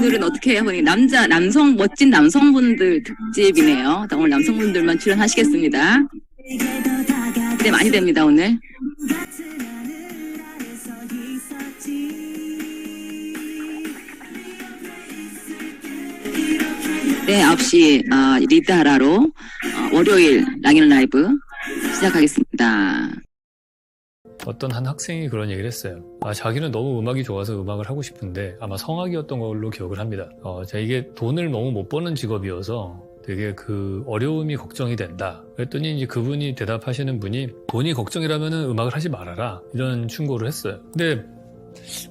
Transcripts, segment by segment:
오늘은 어떻게 해보니 멋진 남성분들 특집이네요. 오늘 남성분들만 출연하시겠습니다. 기대 많이 됩니다, 오늘. 네, 9시 리드하라로 월요일 랑인 라이브 시작하겠습니다. 어떤 한 학생이 그런 얘기를 했어요. 자기는 너무 음악이 좋아서 음악을 하고 싶은데 아마 성악이었던 걸로 기억을 합니다. 이게 돈을 너무 못 버는 직업이어서 되게 그 어려움이 걱정이 된다. 그랬더니 이제 그분이 대답하시는 분이 돈이 걱정이라면은 음악을 하지 말아라. 이런 충고를 했어요. 근데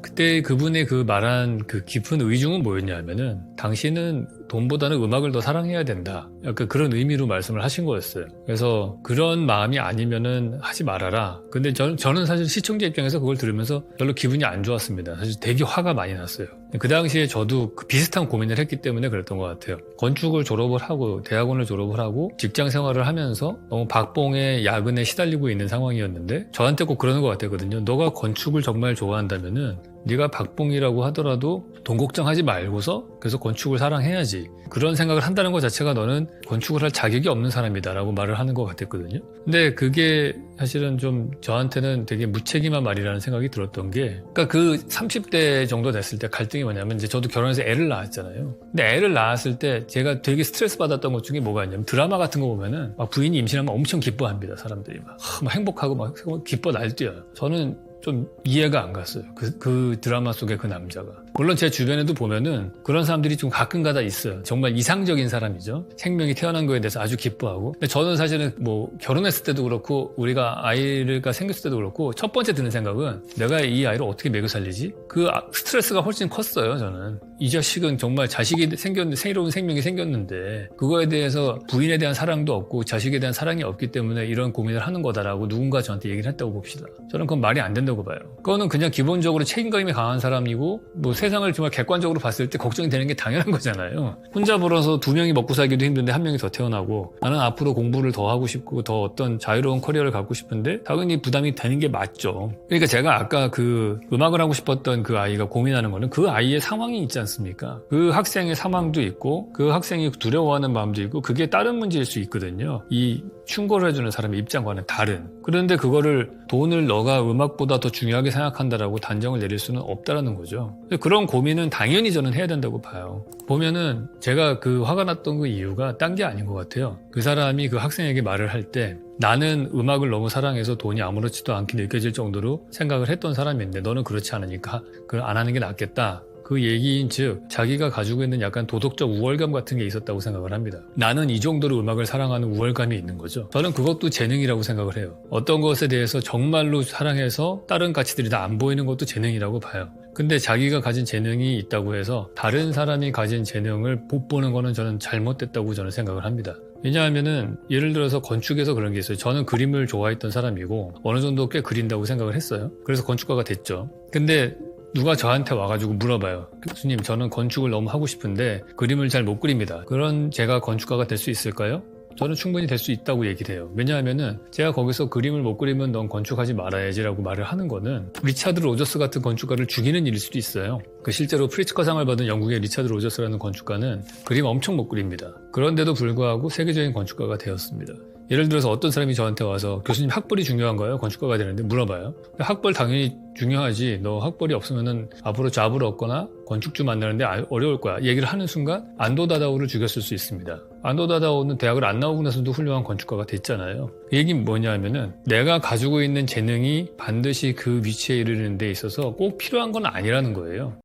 그때 그분의 그 말한 그 깊은 의중은 뭐였냐면은 당신은 돈보다는 음악을 더 사랑해야 된다. 약간 그런 의미로 말씀을 하신 거였어요. 그래서 그런 마음이 아니면은 하지 말아라. 근데 저는 사실 시청자 입장에서 그걸 들으면서 별로 기분이 안 좋았습니다. 사실 되게 화가 많이 났어요. 그 당시에 저도 비슷한 고민을 했기 때문에 그랬던 것 같아요. 건축을 졸업을 하고 대학원을 졸업을 하고 직장 생활을 하면서 너무 박봉의 야근에 시달리고 있는 상황이었는데 저한테 꼭 그러는 것 같았거든요. 너가 건축을 정말 좋아한다면은 네가 박봉이라고 하더라도 돈 걱정하지 말고서 계속 건축을 사랑해야지. 그런 생각을 한다는 것 자체가 너는 건축을 할 자격이 없는 사람이다 라고 말을 하는 것 같았거든요. 근데 그게 사실은 좀 저한테는 되게 무책임한 말이라는 생각이 들었던 게 그러니까 그 30대 정도 됐을 때 갈등이 뭐냐면 이제 저도 결혼해서 애를 낳았잖아요. 근데 애를 낳았을 때 제가 되게 스트레스 받았던 것 중에 뭐가 있냐면 드라마 같은 거 보면은 막 부인이 임신하면 엄청 기뻐합니다. 사람들이 막 행복하고 막 기뻐 날뛰어요. 저는 좀 이해가 안 갔어요. 그 드라마 속의 그 남자가. 물론 제 주변에도 보면은 그런 사람들이 좀 가끔가다 있어요. 정말 이상적인 사람이죠. 생명이 태어난 거에 대해서 아주 기뻐하고. 근데 저는 사실은 뭐 결혼했을 때도 그렇고 우리가 아이가 생겼을 때도 그렇고 첫 번째 드는 생각은 내가 이 아이를 어떻게 먹여 살리지? 그 스트레스가 훨씬 컸어요. 저는. 이 자식은 정말 자식이 생겼는데 새로운 생명이 생겼는데 그거에 대해서 부인에 대한 사랑도 없고 자식에 대한 사랑이 없기 때문에 이런 고민을 하는 거다라고 누군가 저한테 얘기를 했다고 봅시다. 저는 그건 말이 안 된다고 봐요. 그거는 그냥 기본적으로 책임감이 강한 사람이고 뭐 세상을 정말 객관적으로 봤을 때 걱정이 되는 게 당연한 거잖아요. 혼자 벌어서 두 명이 먹고 살기도 힘든데 한 명이 더 태어나고 나는 앞으로 공부를 더 하고 싶고 더 어떤 자유로운 커리어를 갖고 싶은데 당연히 부담이 되는 게 맞죠. 그러니까 제가 아까 그 음악을 하고 싶었던 그 아이가 고민하는 거는 그 아이의 상황이 있지 않습니까? 그 학생의 상황도 있고 그 학생이 두려워하는 마음도 있고 그게 다른 문제일 수 있거든요. 이 충고를 해주는 사람의 입장과는 다른. 그런데 그거를 돈을 너가 음악보다 더 중요하게 생각한다라고 단정을 내릴 수는 없다라는 거죠. 그런 고민은 당연히 저는 해야 된다고 봐요. 보면은 제가 그 화가 났던 그 이유가 딴 게 아닌 것 같아요. 그 사람이 그 학생에게 말을 할 때 나는 음악을 너무 사랑해서 돈이 아무렇지도 않게 느껴질 정도로 생각을 했던 사람인데 너는 그렇지 않으니까 그걸 안 하는 게 낫겠다. 그 얘기인 즉 자기가 가지고 있는 약간 도덕적 우월감 같은 게 있었다고 생각을 합니다. 나는 이 정도로 음악을 사랑하는 우월감이 있는 거죠. 저는 그것도 재능이라고 생각을 해요. 어떤 것에 대해서 정말로 사랑해서 다른 가치들이 다 안 보이는 것도 재능이라고 봐요. 근데 자기가 가진 재능이 있다고 해서 다른 사람이 가진 재능을 못 보는 거는 저는 잘못됐다고 저는 생각을 합니다. 왜냐하면은 예를 들어서 건축에서 그런 게 있어요. 저는 그림을 좋아했던 사람이고 어느 정도 꽤 그린다고 생각을 했어요. 그래서 건축가가 됐죠. 근데 누가 저한테 와가지고 물어봐요. 교수님, 저는 건축을 너무 하고 싶은데 그림을 잘 못 그립니다. 그런 제가 건축가가 될 수 있을까요? 저는 충분히 될 수 있다고 얘기를 해요. 왜냐하면은 제가 거기서 그림을 못 그리면 넌 건축하지 말아야지라고 말을 하는 거는 리차드 로저스 같은 건축가를 죽이는 일일 수도 있어요. 실제로 프리츠커상을 받은 영국의 리차드 로저스라는 건축가는 그림 엄청 못 그립니다. 그런데도 불구하고 세계적인 건축가가 되었습니다. 예를 들어서 어떤 사람이 저한테 와서 교수님 학벌이 중요한가요? 건축가가 되는데 물어봐요. 학벌 당연히 중요하지. 너 학벌이 없으면은 앞으로 잡을 얻거나 건축주 만나는데 어려울 거야. 얘기를 하는 순간 안도 다다오를 죽였을 수 있습니다. 안도 다다오는 대학을 안 나오고 나서도 훌륭한 건축가가 됐잖아요. 그 얘기는 뭐냐 하면은 내가 가지고 있는 재능이 반드시 그 위치에 이르는 데 있어서 꼭 필요한 건 아니라는 거예요.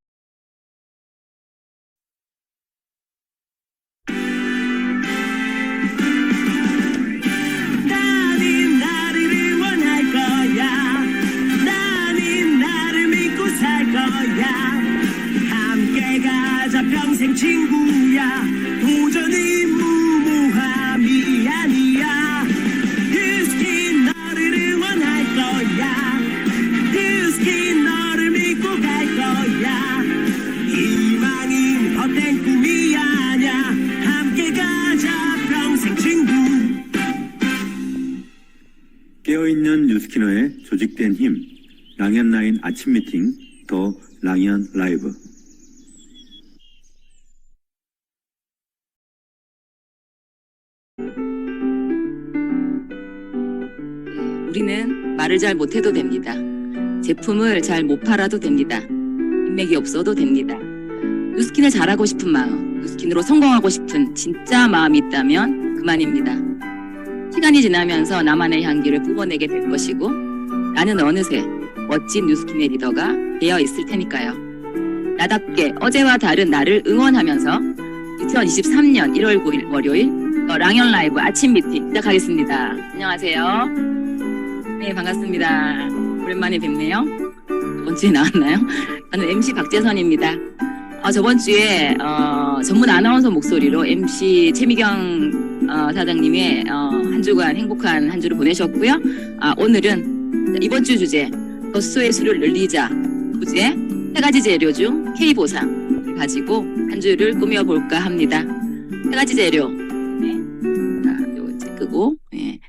평생 친구야 도전이 무모함이 아니야 휴스키 너를 응원할 거야 휴스키 너를 믿고 갈 거야 희망은 헛된 꿈이 아냐 함께 가자 평생 친구 깨어있는 뉴스키너의 조직된 힘 랑현 라인 아침 미팅 더 랑현 라이브 우리는 말을 잘 못해도 됩니다. 제품을 잘 못 팔아도 됩니다. 인맥이 없어도 됩니다. 뉴스킨을 잘하고 싶은 마음, 뉴스킨으로 성공하고 싶은 진짜 마음이 있다면 그만입니다. 시간이 지나면서 나만의 향기를 뿜어내게 될 것이고 나는 어느새 멋진 뉴스킨의 리더가 되어 있을 테니까요. 나답게 어제와 다른 나를 응원하면서 2023년 1월 9일 월요일 랑연 라이브 아침 미팅 시작하겠습니다. 안녕하세요. 네, 반갑습니다. 오랜만에 뵙네요. 저번 주에 나왔나요? 저는 MC 박재선입니다. 저번 주에 전문 아나운서 목소리로 MC 최미경 사장님의 한 주간 행복한 한 주를 보내셨고요. 오늘은 이번 주 주제 젖소의 수를 늘리자 주제 세 가지 재료 중 K보상을 가지고 한 주를 꾸며볼까 합니다. 세 가지 재료 요거 이제 끄고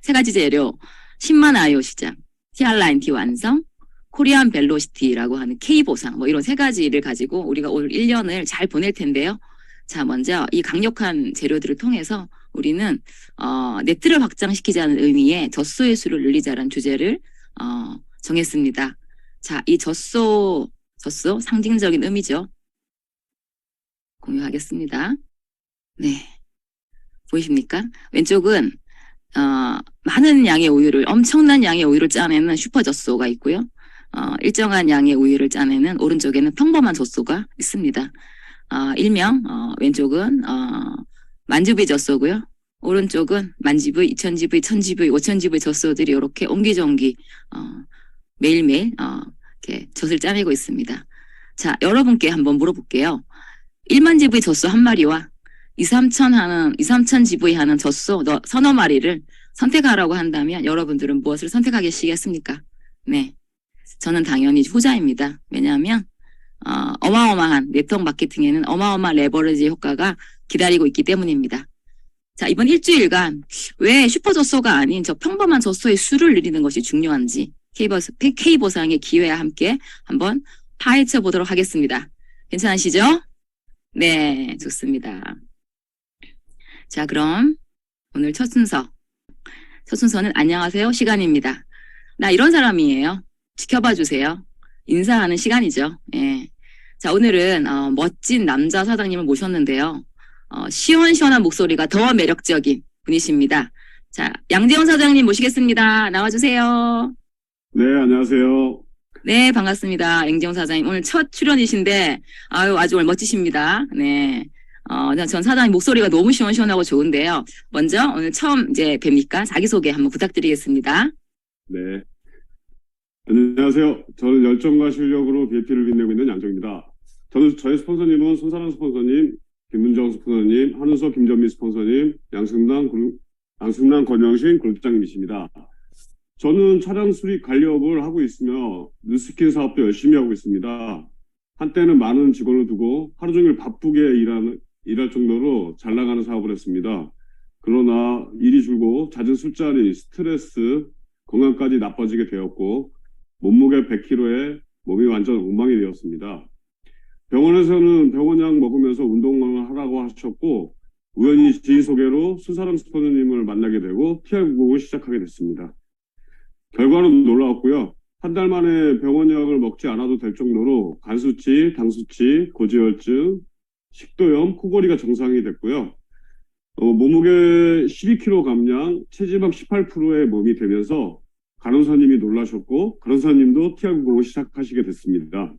세 가지 재료 10만 IO 시장, TR9T 완성, 코리안 벨로시티라고 하는 K보상 뭐 이런 세 가지를 가지고 우리가 올 1년을 잘 보낼 텐데요. 자, 먼저 이 강력한 재료들을 통해서 우리는 네트를 확장시키자는 의미의 젖소의 수를 늘리자라는 주제를 정했습니다. 자, 이 젖소 상징적인 의미죠. 공유하겠습니다. 네, 보이십니까? 왼쪽은 많은 양의 우유를, 엄청난 양의 우유를 짜내는 슈퍼젖소가 있고요. 일정한 양의 우유를 짜내는 오른쪽에는 평범한 젖소가 있습니다. 일명 왼쪽은 만주부의 젖소고요. 오른쪽은 만주부의, 2000GV, 1000GV, 5000GV 젖소들이 이렇게 옹기종기 매일매일 이렇게 젖을 짜내고 있습니다. 자, 여러분께 한번 물어볼게요. 1만 GV 젖소 한 마리와 2,3,000 GV 하는 젖소 서너 마리를 선택하라고 한다면 여러분들은 무엇을 선택하시겠습니까? 네, 저는 당연히 후자입니다. 왜냐하면 어마어마한 네트워크 마케팅에는 어마어마한 레버리지 효과가 기다리고 있기 때문입니다. 자, 이번 일주일간 왜 슈퍼젖소가 아닌 저 평범한 젖소의 수를 늘리는 것이 중요한지 K보상의 기회와 함께 한번 파헤쳐 보도록 하겠습니다. 괜찮으시죠? 네, 좋습니다. 자, 그럼 오늘 첫 순서는 안녕하세요 시간입니다. 나 이런 사람이에요. 지켜봐 주세요. 인사하는 시간이죠. 예. 자, 오늘은 멋진 남자 사장님을 모셨는데요. 시원시원한 목소리가 더 매력적인 분이십니다. 자, 양재원 사장님 모시겠습니다. 나와주세요. 네, 안녕하세요. 네, 반갑습니다. 양재원 사장님 오늘 첫 출연이신데 아주 멋지십니다. 네. 전 사장님 목소리가 너무 시원시원하고 좋은데요. 먼저 오늘 처음 이제 뵙니까 자기소개 한번 부탁드리겠습니다. 네. 안녕하세요. 저는 열정과 실력으로 BAP를 빛내고 있는 양정입니다. 저의 스폰서님은 손사랑 스폰서님, 김문정 스폰서님, 한우석 김전미 스폰서님, 양승남 권영신 그룹장님이십니다. 저는 차량 수리 관리업을 하고 있으며 뉴스킨 사업도 열심히 하고 있습니다. 한때는 많은 직원을 두고 하루 종일 바쁘게 일할 정도로 잘 나가는 사업을 했습니다. 그러나 일이 줄고 잦은 술자리, 스트레스, 건강까지 나빠지게 되었고 몸무게 100kg에 몸이 완전 엉망이 되었습니다. 병원에서는 병원약 먹으면서 운동을 하라고 하셨고 우연히 지인 소개로 손사람 스폰서님을 만나게 되고 TR990을 시작하게 됐습니다. 결과는 놀라웠고요. 한 달 만에 병원약을 먹지 않아도 될 정도로 간수치, 당수치, 고지혈증, 식도염, 코골이가 정상이 됐고요. 몸무게 12kg 감량, 체지방 18%의 몸이 되면서 간호사님이 놀라셨고 간호사님도 TR990을 시작하시게 됐습니다.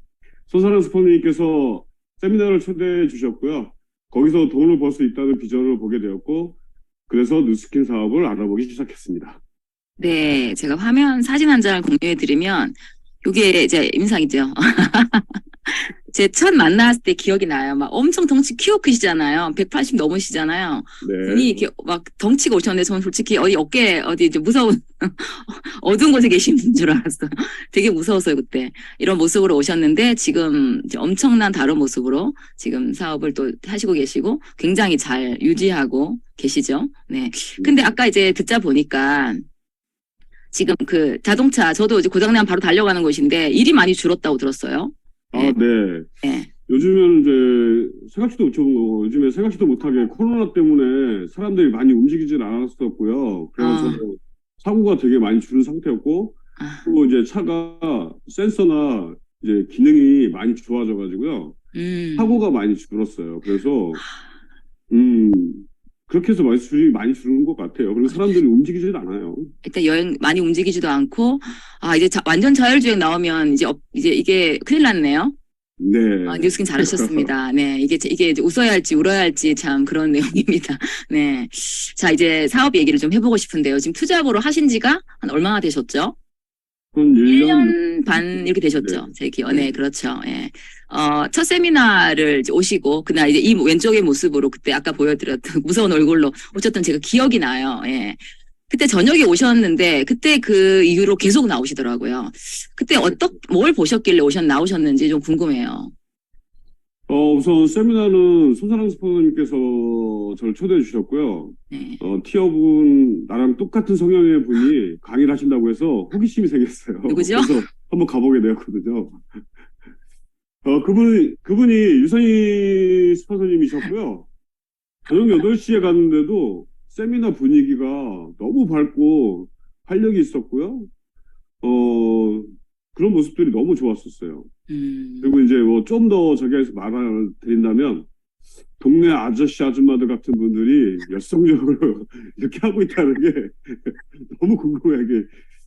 손사랑 스폰서님께서 세미나를 초대해 주셨고요. 거기서 돈을 벌 수 있다는 비전을 보게 되었고 그래서 뉴스킨 사업을 알아보기 시작했습니다. 네, 제가 화면 사진 한 장을 공유해 드리면 이게 제 인상이죠. 제 첫 만났을 때 기억이 나요. 막 엄청 덩치 키가 크시잖아요. 180 넘으시잖아요. 네. 분이 이렇게 막 덩치가 오셨는데 저는 솔직히 어깨 이제 무서운 어두운 곳에 계신 줄 알았어요. 되게 무서웠어요 그때. 이런 모습으로 오셨는데 지금 이제 엄청난 다른 모습으로 지금 사업을 또 하시고 계시고 굉장히 잘 유지하고 계시죠. 네. 근데 아까 이제 듣자 보니까 지금 그 자동차 저도 이제 고장나면 바로 달려가는 곳인데 일이 많이 줄었다고 들었어요. 네. 네. 요즘에는 이제 생각지도 못해본 거고, 요즘에 생각지도 못하게 코로나 때문에 사람들이 많이 움직이질 않았었고요. 그래서 아, 사고가 되게 많이 줄은 상태였고, 아, 또 이제 차가 센서나 이제 기능이 많이 좋아져가지고요. 음. 사고가 많이 줄었어요. 그래서, 음, 그렇게 해서 줄이 많이 줄은 것 같아요. 그리고 사람들이 움직이질 않아요. 일단 여행 많이 움직이지도 않고, 아, 이제 완전 자율주행 나오면 이제 이게 큰일 났네요. 아, 네. 뉴스킨 잘하셨습니다. 네, 이게 이제 웃어야 할지 울어야 할지 참 그런 내용입니다. 네. 자, 이제 사업 얘기를 좀 해보고 싶은데요. 지금 투잡으로 하신 지가 한 얼마나 되셨죠? 한 1년 1년 반 이렇게 네. 되셨죠? 제 기억. 네. 네, 그렇죠. 예. 첫 세미나를 이제 오시고, 그날 이제 이 왼쪽의 모습으로 그때 아까 보여드렸던 무서운 얼굴로 오셨던 제가 기억이 나요. 예. 그때 저녁에 오셨는데, 그때 그 이후로 계속 나오시더라고요. 그때 뭘 보셨길래 나오셨는지 좀 궁금해요. 우선 세미나는 손사랑 스포님께서 저를 초대해 주셨고요. 네. 티어분, 나랑 똑같은 성향의 분이 강의를 하신다고 해서 호기심이 생겼어요. 누구죠? 그래서 한번 가보게 되었거든요. 그분이 유선희 스폰서님이셨고요. 저녁 8시에 갔는데도 세미나 분위기가 너무 밝고 활력이 있었고요. 그런 모습들이 너무 좋았었어요. 그리고 이제 뭐 좀 더 저기에서 말을 드린다면 동네 아저씨 아줌마들 같은 분들이 열성적으로 이렇게 하고 있다는 게 너무 궁금하게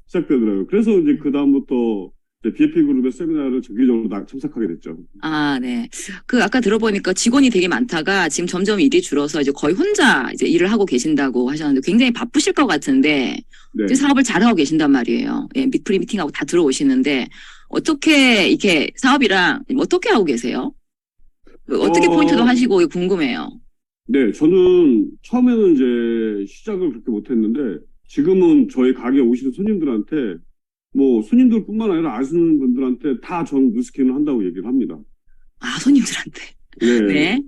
시작되더라고요. 그래서 이제 그 다음부터 BFP 그룹의 세미나를 정기적으로 참석하게 됐죠. 아, 네. 그 아까 들어보니까 직원이 되게 많다가 지금 점점 일이 줄어서 이제 거의 혼자 이제 일을 하고 계신다고 하셨는데 굉장히 바쁘실 것 같은데 네. 이제 사업을 잘하고 계신단 말이에요. 예, 프리 미팅하고 다 들어오시는데 어떻게 이렇게 사업이랑 어떻게 하고 계세요? 어떻게 포인트도 하시고 궁금해요. 네, 저는 처음에는 이제 시작을 그렇게 못했는데 지금은 저희 가게에 오시는 손님들한테 뭐 손님들뿐만 아니라 아시는 분들한테 다 전 뉴스킨을 한다고 얘기를 합니다. 아, 손님들한테. 네. 네.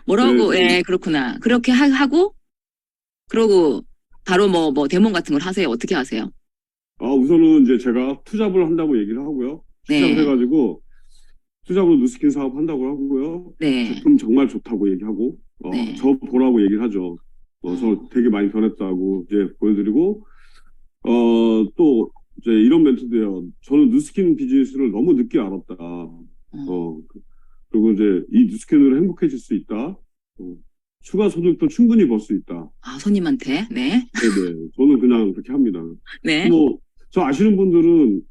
뭐라고, 네, 예, 그렇구나. 그렇게 하고, 그러고 바로 뭐 데몬 같은 걸 하세요. 어떻게 하세요? 우선은 이제 제가 투잡을 한다고 얘기를 하고요. 투잡을 네. 해가지고 투잡으로 뉴스킨 사업 한다고 하고요. 네. 제품 정말 좋다고 얘기하고, 네. 저 보라고 얘기를 하죠. 저 되게 많이 변했다고 이제 보여드리고, 또 이제 이런 멘트도요. 저는 뉴스킨 비즈니스를 너무 늦게 알았다. 그리고 이제 이 뉴스킨으로 행복해질 수 있다. 추가 소득도 충분히 벌 수 있다. 아, 손님한테. 네. 네네. 저는 그냥 그렇게 합니다. 네. 뭐, 저 아시는 분들은,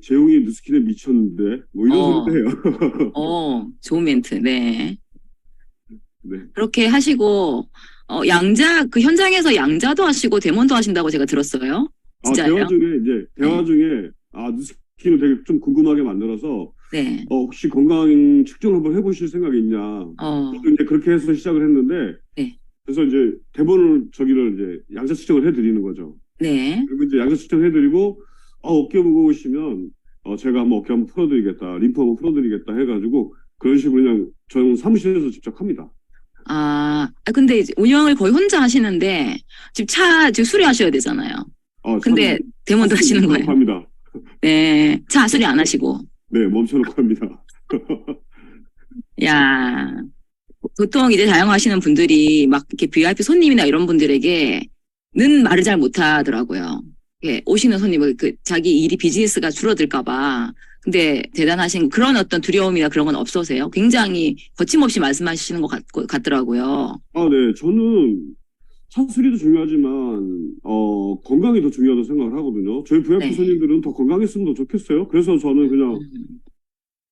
재용이 뉴스킨에 미쳤는데, 뭐 이런 소리도 해요. 좋은 멘트. 네. 네. 그렇게 하시고, 그 현장에서 양자도 하시고 데몬도 하신다고 제가 들었어요. 진짜예요? 대화 중에, 뉴스킨을 되게 좀 궁금하게 만들어서, 네. 혹시 건강 측정 한번 해보실 생각이 있냐. 저도 이제 그렇게 해서 시작을 했는데, 네. 그래서 이제 저기를 이제 양자 측정을 해드리는 거죠. 네. 그리고 이제 양자 측정해드리고, 어깨 무거우시면, 제가 한번 어깨 한번 풀어드리겠다, 림프 한번 풀어드리겠다 해가지고, 그런 식으로 그냥 저는 사무실에서 직접 합니다. 근데 이제 운영을 거의 혼자 하시는데, 지금 수리하셔야 되잖아요. 근데 데몬도 하시는 거예요. 합니다. 네. 차 수리 안 하시고. 네, 멈춰놓고 합니다. 야, 보통 이제 자영하시는 분들이 막 이렇게 VIP 손님이나 이런 분들에게는 말을 잘 못하더라고요. 오시는 손님은 자기 일이 비즈니스가 줄어들까봐. 근데 대단하신 그런 어떤 두려움이나 그런 건 없으세요? 굉장히 거침없이 말씀하시는 것 같더라고요. 네, 저는 차 수리도 중요하지만 건강이 더 중요하다고 생각을 하거든요. 저희 VIP 네. 손님들은 더 건강했으면 더 좋겠어요. 그래서 저는 그냥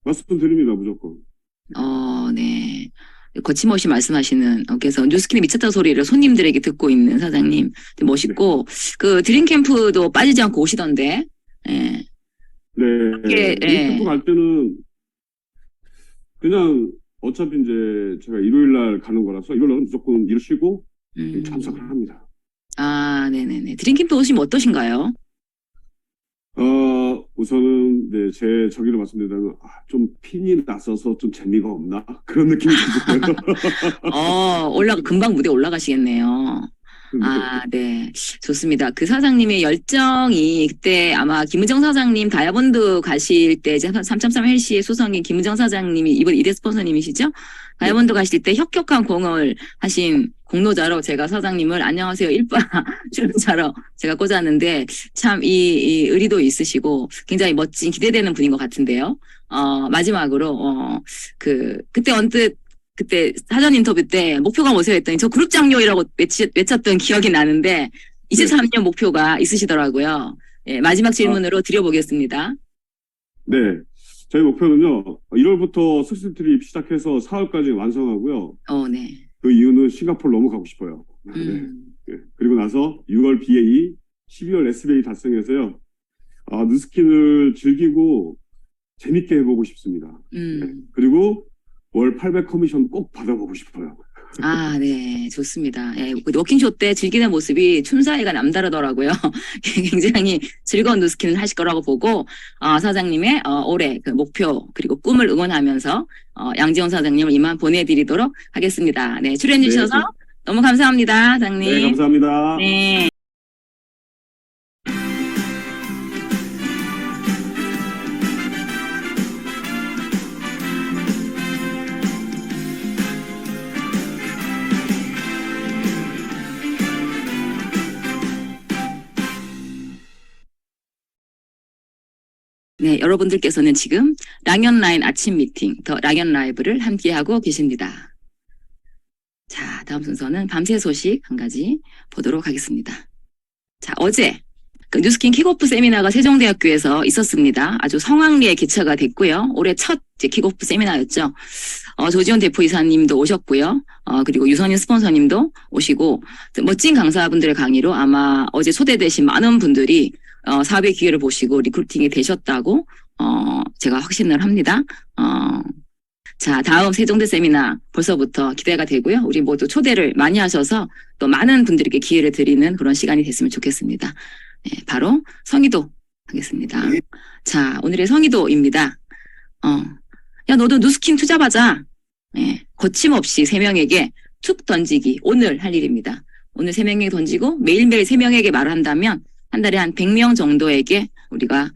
말씀드립니다, 무조건. 네. 거침없이 말씀하시는, 그래서 뉴스킨에 미쳤다 소리를 손님들에게 듣고 있는 사장님. 멋있고, 그 드림캠프도 빠지지 않고 오시던데, 예. 네. 캠프 갈 때는 그냥 어차피 이제 제가 일요일 날 가는 거라서 일요일 날은 무조건 일 쉬고 참석을 합니다. 네네네. 드림캠프 오시면 어떠신가요? 우선은 네, 제 저기를 말씀드리자면 좀 핀이 나서서 좀 재미가 없나 그런 느낌이 들어요. 금방 무대 올라가시겠네요. 아, 네. 좋습니다. 그 사장님의 열정이 그때 아마 김은정 사장님 다이아몬드 가실 때 3.3 헬시의 소성인 김은정 사장님이 이번 이대 스폰서님이시죠? 다이아몬드 가실 때 혁혁한 공을 하신 공로자로 제가 사장님을 안녕하세요 1바 출연자로 제가 꽂았는데 참 이 의리도 있으시고 굉장히 멋진 기대되는 분인 것 같은데요. 마지막으로 그때 언뜻 그때 사전 인터뷰 때 목표가 뭐세요 했더니 저 그룹 장려이라고 외쳤던 기억이 나는데 23년 목표가 있으시더라고요. 예, 마지막 질문으로 드려보겠습니다. 네. 저희 목표는요, 1월부터 스크린 트립 시작해서 4월까지 완성하고요. 네. 그 이유는 싱가포르 너무 가고 싶어요. 네. 네. 그리고 나서 6월 BA, 12월 SBA 달성해서요, 누스킨을 즐기고 재밌게 해보고 싶습니다. 네. 그리고 월 800 커미션 꼭 받아보고 싶어요. 아, 네, 좋습니다. 예, 워킹쇼 때 즐기는 모습이 춤사위가 남다르더라고요. 굉장히 즐거운 누스킨을 하실 거라고 보고, 사장님의, 올해 그 목표, 그리고 꿈을 응원하면서, 양지원 사장님을 이만 보내드리도록 하겠습니다. 네, 출연해주셔서 네, 너무 감사합니다, 사장님. 네, 감사합니다. 네. 네, 여러분들께서는 지금 랑연라인 아침 미팅, 더 랑연 라이브를 함께하고 계십니다. 자, 다음 순서는 밤새 소식 한 가지 보도록 하겠습니다. 자, 어제 그 뉴스킨 킥오프 세미나가 세종대학교에서 있었습니다. 아주 성황리에 개최가 됐고요. 올해 첫 킥오프 세미나였죠. 조지원 대표이사님도 오셨고요. 그리고 유선인 스폰서님도 오시고 멋진 강사분들의 강의로 아마 어제 초대되신 많은 분들이 사업의 기회를 보시고 리크루팅이 되셨다고 제가 확신을 합니다. 자, 다음 세종대 세미나 벌써부터 기대가 되고요. 우리 모두 초대를 많이 하셔서 또 많은 분들에게 기회를 드리는 그런 시간이 됐으면 좋겠습니다. 네, 바로 성의도 하겠습니다. 자, 오늘의 성의도입니다. 야, 너도 누스킨 투잡하자. 네, 거침없이 3명에게 툭 던지기. 오늘 할 일입니다. 오늘 3명에게 던지고 매일매일 3명에게 말을 한다면 한 달에 한 100명 정도에게 우리가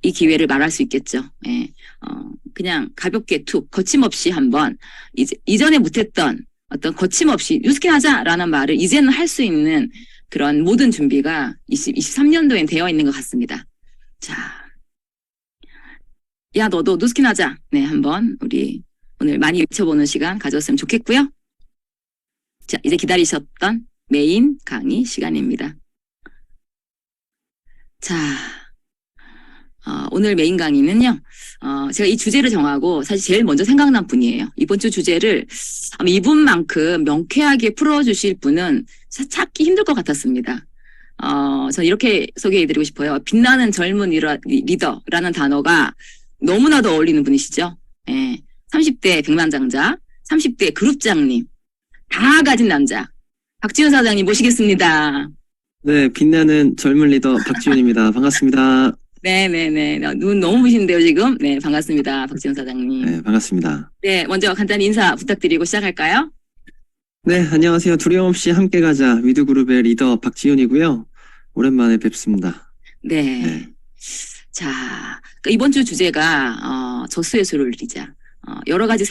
이 기회를 말할 수 있겠죠. 예. 그냥 가볍게 툭 거침없이 한번 이전에 못했던 어떤 거침없이 뉴스킨 하자라는 말을 이제는 할 수 있는 그런 모든 준비가 23년도엔 되어 있는 것 같습니다. 자, 야 너도 뉴스킨 하자. 네, 한번 우리 오늘 많이 외쳐보는 시간 가졌으면 좋겠고요. 자, 이제 기다리셨던 메인 강의 시간입니다. 자, 오늘 메인 강의는요, 제가 이 주제를 정하고 사실 제일 먼저 생각난 분이에요. 이번 주 주제를 아마 이분만큼 명쾌하게 풀어주실 분은 찾기 힘들 것 같았습니다. 저는 이렇게 소개해드리고 싶어요. 빛나는 젊은 리더라는 단어가 너무나도 어울리는 분이시죠. 예, 30대 백만장자, 30대 그룹장님, 다 가진 남자. 박지훈 사장님 모시겠습니다. 네, 빛나는 젊은 리더 박지훈입니다. 반갑습니다. 네네네. 눈 너무 부신데요, 지금. 네, 반갑습니다. 박지훈 사장님. 네, 반갑습니다. 네, 먼저 간단히 인사 부탁드리고 시작할까요? 네, 안녕하세요. 두려움 없이 함께 가자. 위드그룹의 리더 박지훈이고요. 오랜만에 뵙습니다. 네. 네. 자, 그러니까 이번 주 주제가, 저수의 수를 누리자. 여러 가지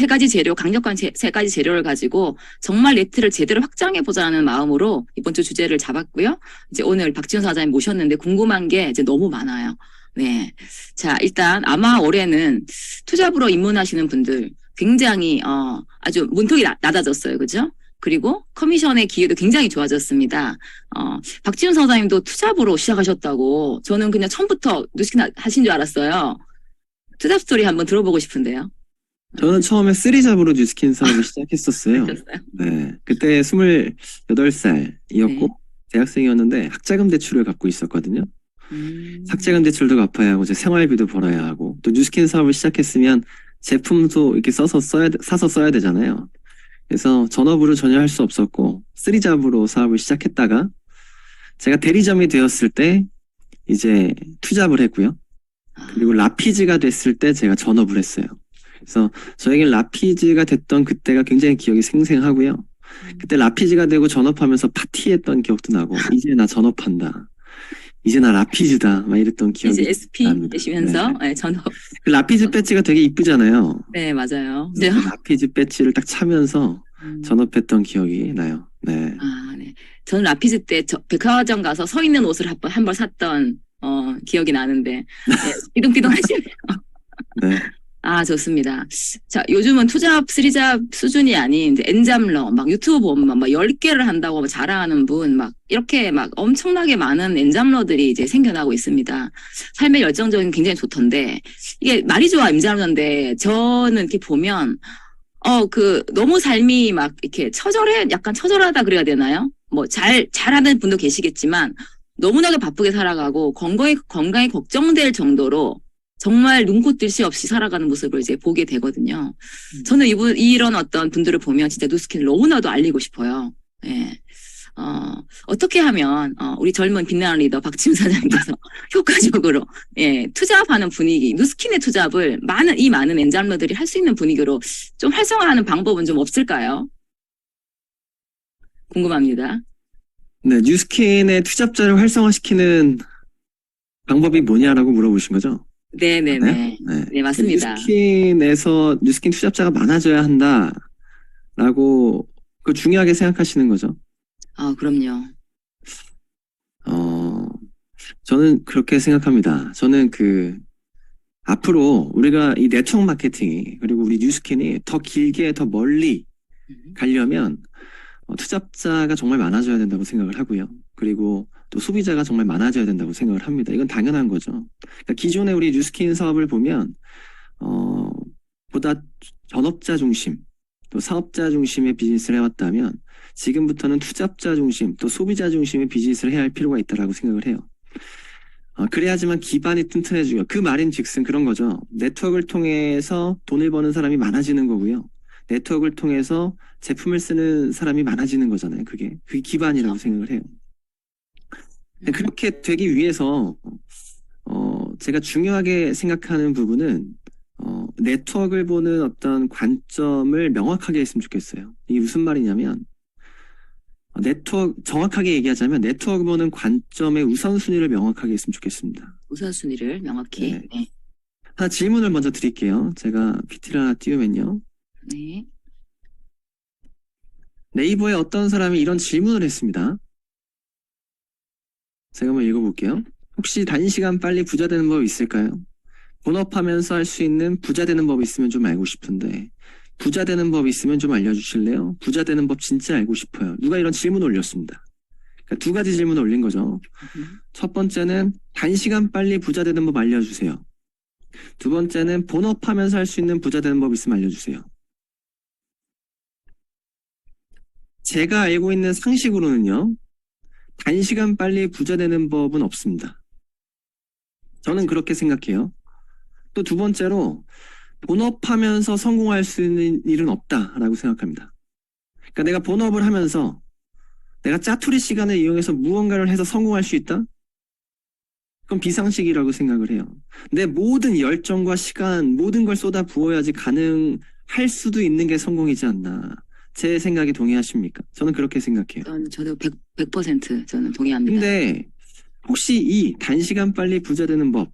강력한 세 가지 재료를 가지고 정말 네트를 제대로 확장해보자는 마음으로 이번 주 주제를 잡았고요. 이제 오늘 박지훈 사장님 모셨는데 궁금한 게 이제 너무 많아요. 네. 자, 일단 아마 올해는 투잡으로 입문하시는 분들 굉장히, 아주 문턱이 낮아졌어요. 그죠? 그리고 커미션의 기회도 굉장히 좋아졌습니다. 박지훈 사장님도 투잡으로 시작하셨다고 저는 그냥 처음부터 누스킨 하신 줄 알았어요. 투잡 스토리 한번 들어보고 싶은데요. 저는 처음에 3잡으로 뉴스킨 사업을 시작했었어요. 네. 그때 28살이었고, 네. 대학생이었는데 학자금 대출을 갖고 있었거든요. 학자금 대출도 갚아야 하고, 이제 생활비도 벌어야 하고, 또 뉴스킨 사업을 시작했으면 제품도 이렇게 사서 써야 되잖아요. 그래서 전업으로 전혀 할 수 없었고, 3잡으로 사업을 시작했다가, 제가 대리점이 되었을 때, 이제 투잡을 했고요. 그리고 라피즈가 됐을 때 제가 전업을 했어요. 그래서 저에겐 라피즈가 됐던 그때가 굉장히 기억이 생생하고요. 그때 라피즈가 되고 전업하면서 파티했던 기억도 나고, 이제 나 전업한다. 이제 나 라피즈다. 막 이랬던 기억이 이제 SP 납니다. 되시면서 네. 네, 전업. 그 라피즈 배지가 되게 이쁘잖아요. 네, 맞아요. 네, 라피즈 배지를 딱 차면서 음. 전업했던 기억이 나요. 네. 아, 네. 저는 라피즈 때 백화점 가서 서 있는 옷을 한 벌 샀던 기억이 나는데 네, 삐동삐동 하시네요. 네. 아, 좋습니다. 자, 요즘은 투잡, 쓰리잡 수준이 아닌 이제 엔잡러, 막 유튜브 보면 막 10개를 한다고 자랑하는 분, 막 이렇게 막 엄청나게 많은 엔잡러들이 이제 생겨나고 있습니다. 삶의 열정적인 굉장히 좋던데, 이게 말이 좋아, 엔잡러인데, 저는 이렇게 보면, 너무 삶이 막 이렇게 약간 처절하다 그래야 되나요? 뭐 잘하는 분도 계시겠지만, 너무나도 바쁘게 살아가고, 건강이 걱정될 정도로, 정말 눈코 뜰 새 없이 살아가는 모습을 이제 보게 되거든요. 저는 이런 어떤 분들을 보면 진짜 누스킨을 너무나도 알리고 싶어요. 예. 어떻게 하면, 우리 젊은 빛나는 리더 박지훈 사장님께서 효과적으로, 예, 투잡하는 분위기, 누스킨의 투잡을 이 많은 엔잡러들이 할 수 있는 분위기로 좀 활성화하는 방법은 좀 없을까요? 궁금합니다. 네, 뉴스킨의 투잡자를 활성화시키는 방법이 뭐냐라고 물어보신 거죠? 네네네. 네. 네, 맞습니다. 뉴스킨 투잡자가 많아져야 한다라고 그 중요하게 생각하시는 거죠. 그럼요. 저는 그렇게 생각합니다. 저는 앞으로 우리가 이 네트워크 마케팅이 그리고 우리 뉴스킨이 더 길게 더 멀리 가려면 투잡자가 정말 많아져야 된다고 생각을 하고요. 그리고 또 소비자가 정말 많아져야 된다고 생각을 합니다. 이건 당연한 거죠. 그러니까 기존의 우리 뉴스킨 사업을 보면 보다 전업자 중심, 또 사업자 중심의 비즈니스를 해왔다면 지금부터는 투잡자 중심, 또 소비자 중심의 비즈니스를 해야 할 필요가 있다고 생각을 해요. 그래야지만 기반이 튼튼해지고 그 말인즉슨 그런 거죠. 네트워크를 통해서 돈을 버는 사람이 많아지는 거고요. 네트워크를 통해서 제품을 쓰는 사람이 많아지는 거잖아요. 그게 기반이라고 생각을 해요. 그렇게 되기 위해서 제가 중요하게 생각하는 부분은 네트워크를 보는 어떤 관점을 명확하게 했으면 좋겠어요. 이게 무슨 말이냐면 정확하게 얘기하자면 네트워크 보는 관점의 우선순위를 명확하게 했으면 좋겠습니다. 우선순위를 명확히. 네. 네. 하나 질문을 먼저 드릴게요. 제가 PT를 하나 띄우면요. 네. 네이버에 어떤 사람이 이런 질문을 했습니다. 제가 한번 읽어볼게요. 혹시 단시간 빨리 부자 되는 법 있을까요? 본업하면서 할 수 있는 부자 되는 법 있으면 좀 알고 싶은데 부자 되는 법 있으면 좀 알려주실래요? 부자 되는 법 진짜 알고 싶어요. 누가 이런 질문을 올렸습니다. 그러니까 두 가지 질문을 올린 거죠. 첫 번째는 단시간 빨리 부자 되는 법 알려주세요. 두 번째는 본업하면서 할 수 있는 부자 되는 법 있으면 알려주세요. 제가 알고 있는 상식으로는요. 단시간 빨리 부자 되는 법은 없습니다. 저는 그렇게 생각해요. 또 두 번째로 본업하면서 성공할 수 있는 일은 없다라고 생각합니다. 그러니까 내가 본업을 하면서 내가 짜투리 시간을 이용해서 무언가를 해서 성공할 수 있다? 그건 비상식이라고 생각을 해요. 내 모든 열정과 시간, 모든 걸 쏟아 부어야지 가능할 수도 있는 게 성공이지 않나. 제 생각에 동의하십니까? 저는 그렇게 생각해요. 저도 100% 저는 동의합니다. 근데 혹시 이 단시간 빨리 부자 되는 법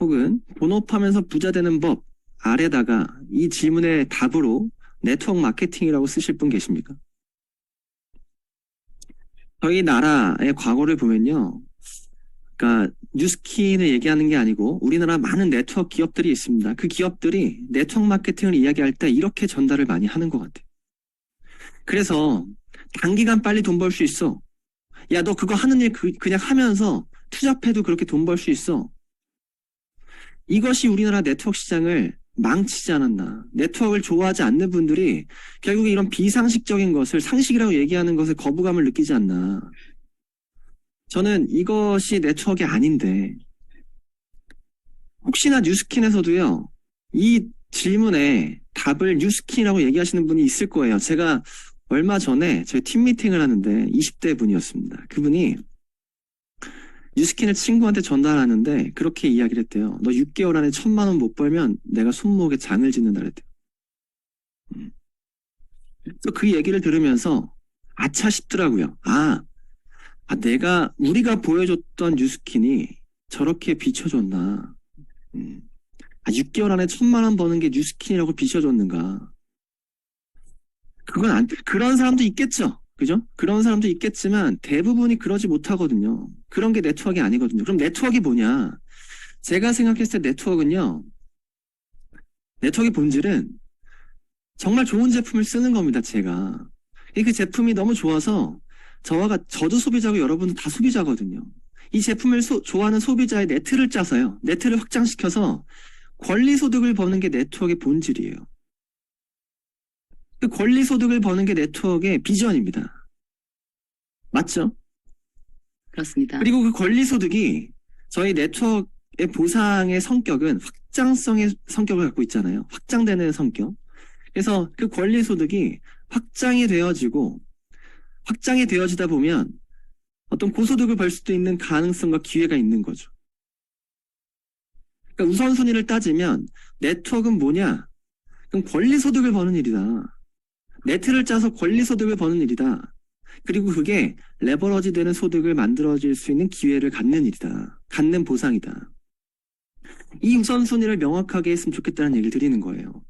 혹은 본업하면서 부자 되는 법 아래다가 이 질문의 답으로 네트워크 마케팅이라고 쓰실 분 계십니까? 저희 나라의 과거를 보면요. 그러니까 뉴스킨을 얘기하는 게 아니고 우리나라 많은 네트워크 기업들이 있습니다. 그 기업들이 네트워크 마케팅을 이야기할 때 이렇게 전달을 많이 하는 것 같아요. 그래서 단기간 빨리 돈 벌 수 있어. 야, 너 그거 하는 일 그냥 하면서 투잡해도 그렇게 돈 벌 수 있어. 이것이 우리나라 네트워크 시장을 망치지 않았나. 네트워크를 좋아하지 않는 분들이 결국에 이런 비상식적인 것을 상식이라고 얘기하는 것에 거부감을 느끼지 않나. 저는 이것이 네트워크가 아닌데 혹시나 뉴스킨에서도요. 이 질문에 답을 뉴스킨이라고 얘기하시는 분이 있을 거예요. 제가 얼마 전에 저희 팀 미팅을 하는데 20대 분이었습니다. 그분이 뉴스킨을 친구한테 전달하는데 그렇게 이야기를 했대요. 너 6개월 안에 1,000만 원 못 벌면 내가 손목에 장을 짓는다 그랬대요. 그래서 그 얘기를 들으면서 아차 싶더라고요. 우리가 보여줬던 뉴스킨이 저렇게 비춰줬나. 6개월 안에 1,000만 원 버는 게 뉴스킨이라고 비춰줬는가. 그런 사람도 있겠죠. 그죠? 그런 사람도 있겠지만 대부분이 그러지 못하거든요. 그런 게 네트워크가 아니거든요. 그럼 네트워크가 뭐냐? 제가 생각했을 때 네트워크의 본질은 정말 좋은 제품을 쓰는 겁니다, 제가. 그 제품이 너무 좋아서 저도 소비자고 여러분도 다 소비자거든요. 이 제품을 좋아하는 소비자의 네트를 짜서요. 네트를 확장시켜서 권리소득을 버는 게 네트워크의 본질이에요. 그 권리소득을 버는 게 네트워크의 비전입니다. 맞죠? 그렇습니다. 그리고 그 권리소득이 저희 네트워크의 보상의 성격은 확장성의 성격을 갖고 있잖아요. 확장되는 성격. 그래서 그 권리소득이 확장이 되어지다 보면 어떤 고소득을 벌 수도 있는 가능성과 기회가 있는 거죠. 그러니까 우선순위를 따지면 네트워크는 뭐냐? 그럼 권리소득을 버는 일이다. 네트를 짜서 권리소득을 버는 일이다. 그리고 그게 레버러지 되는 소득을 만들어질 수 있는 기회를 갖는 일이다. 갖는 보상이다. 이 우선순위를 명확하게 했으면 좋겠다는 얘기를 드리는 거예요.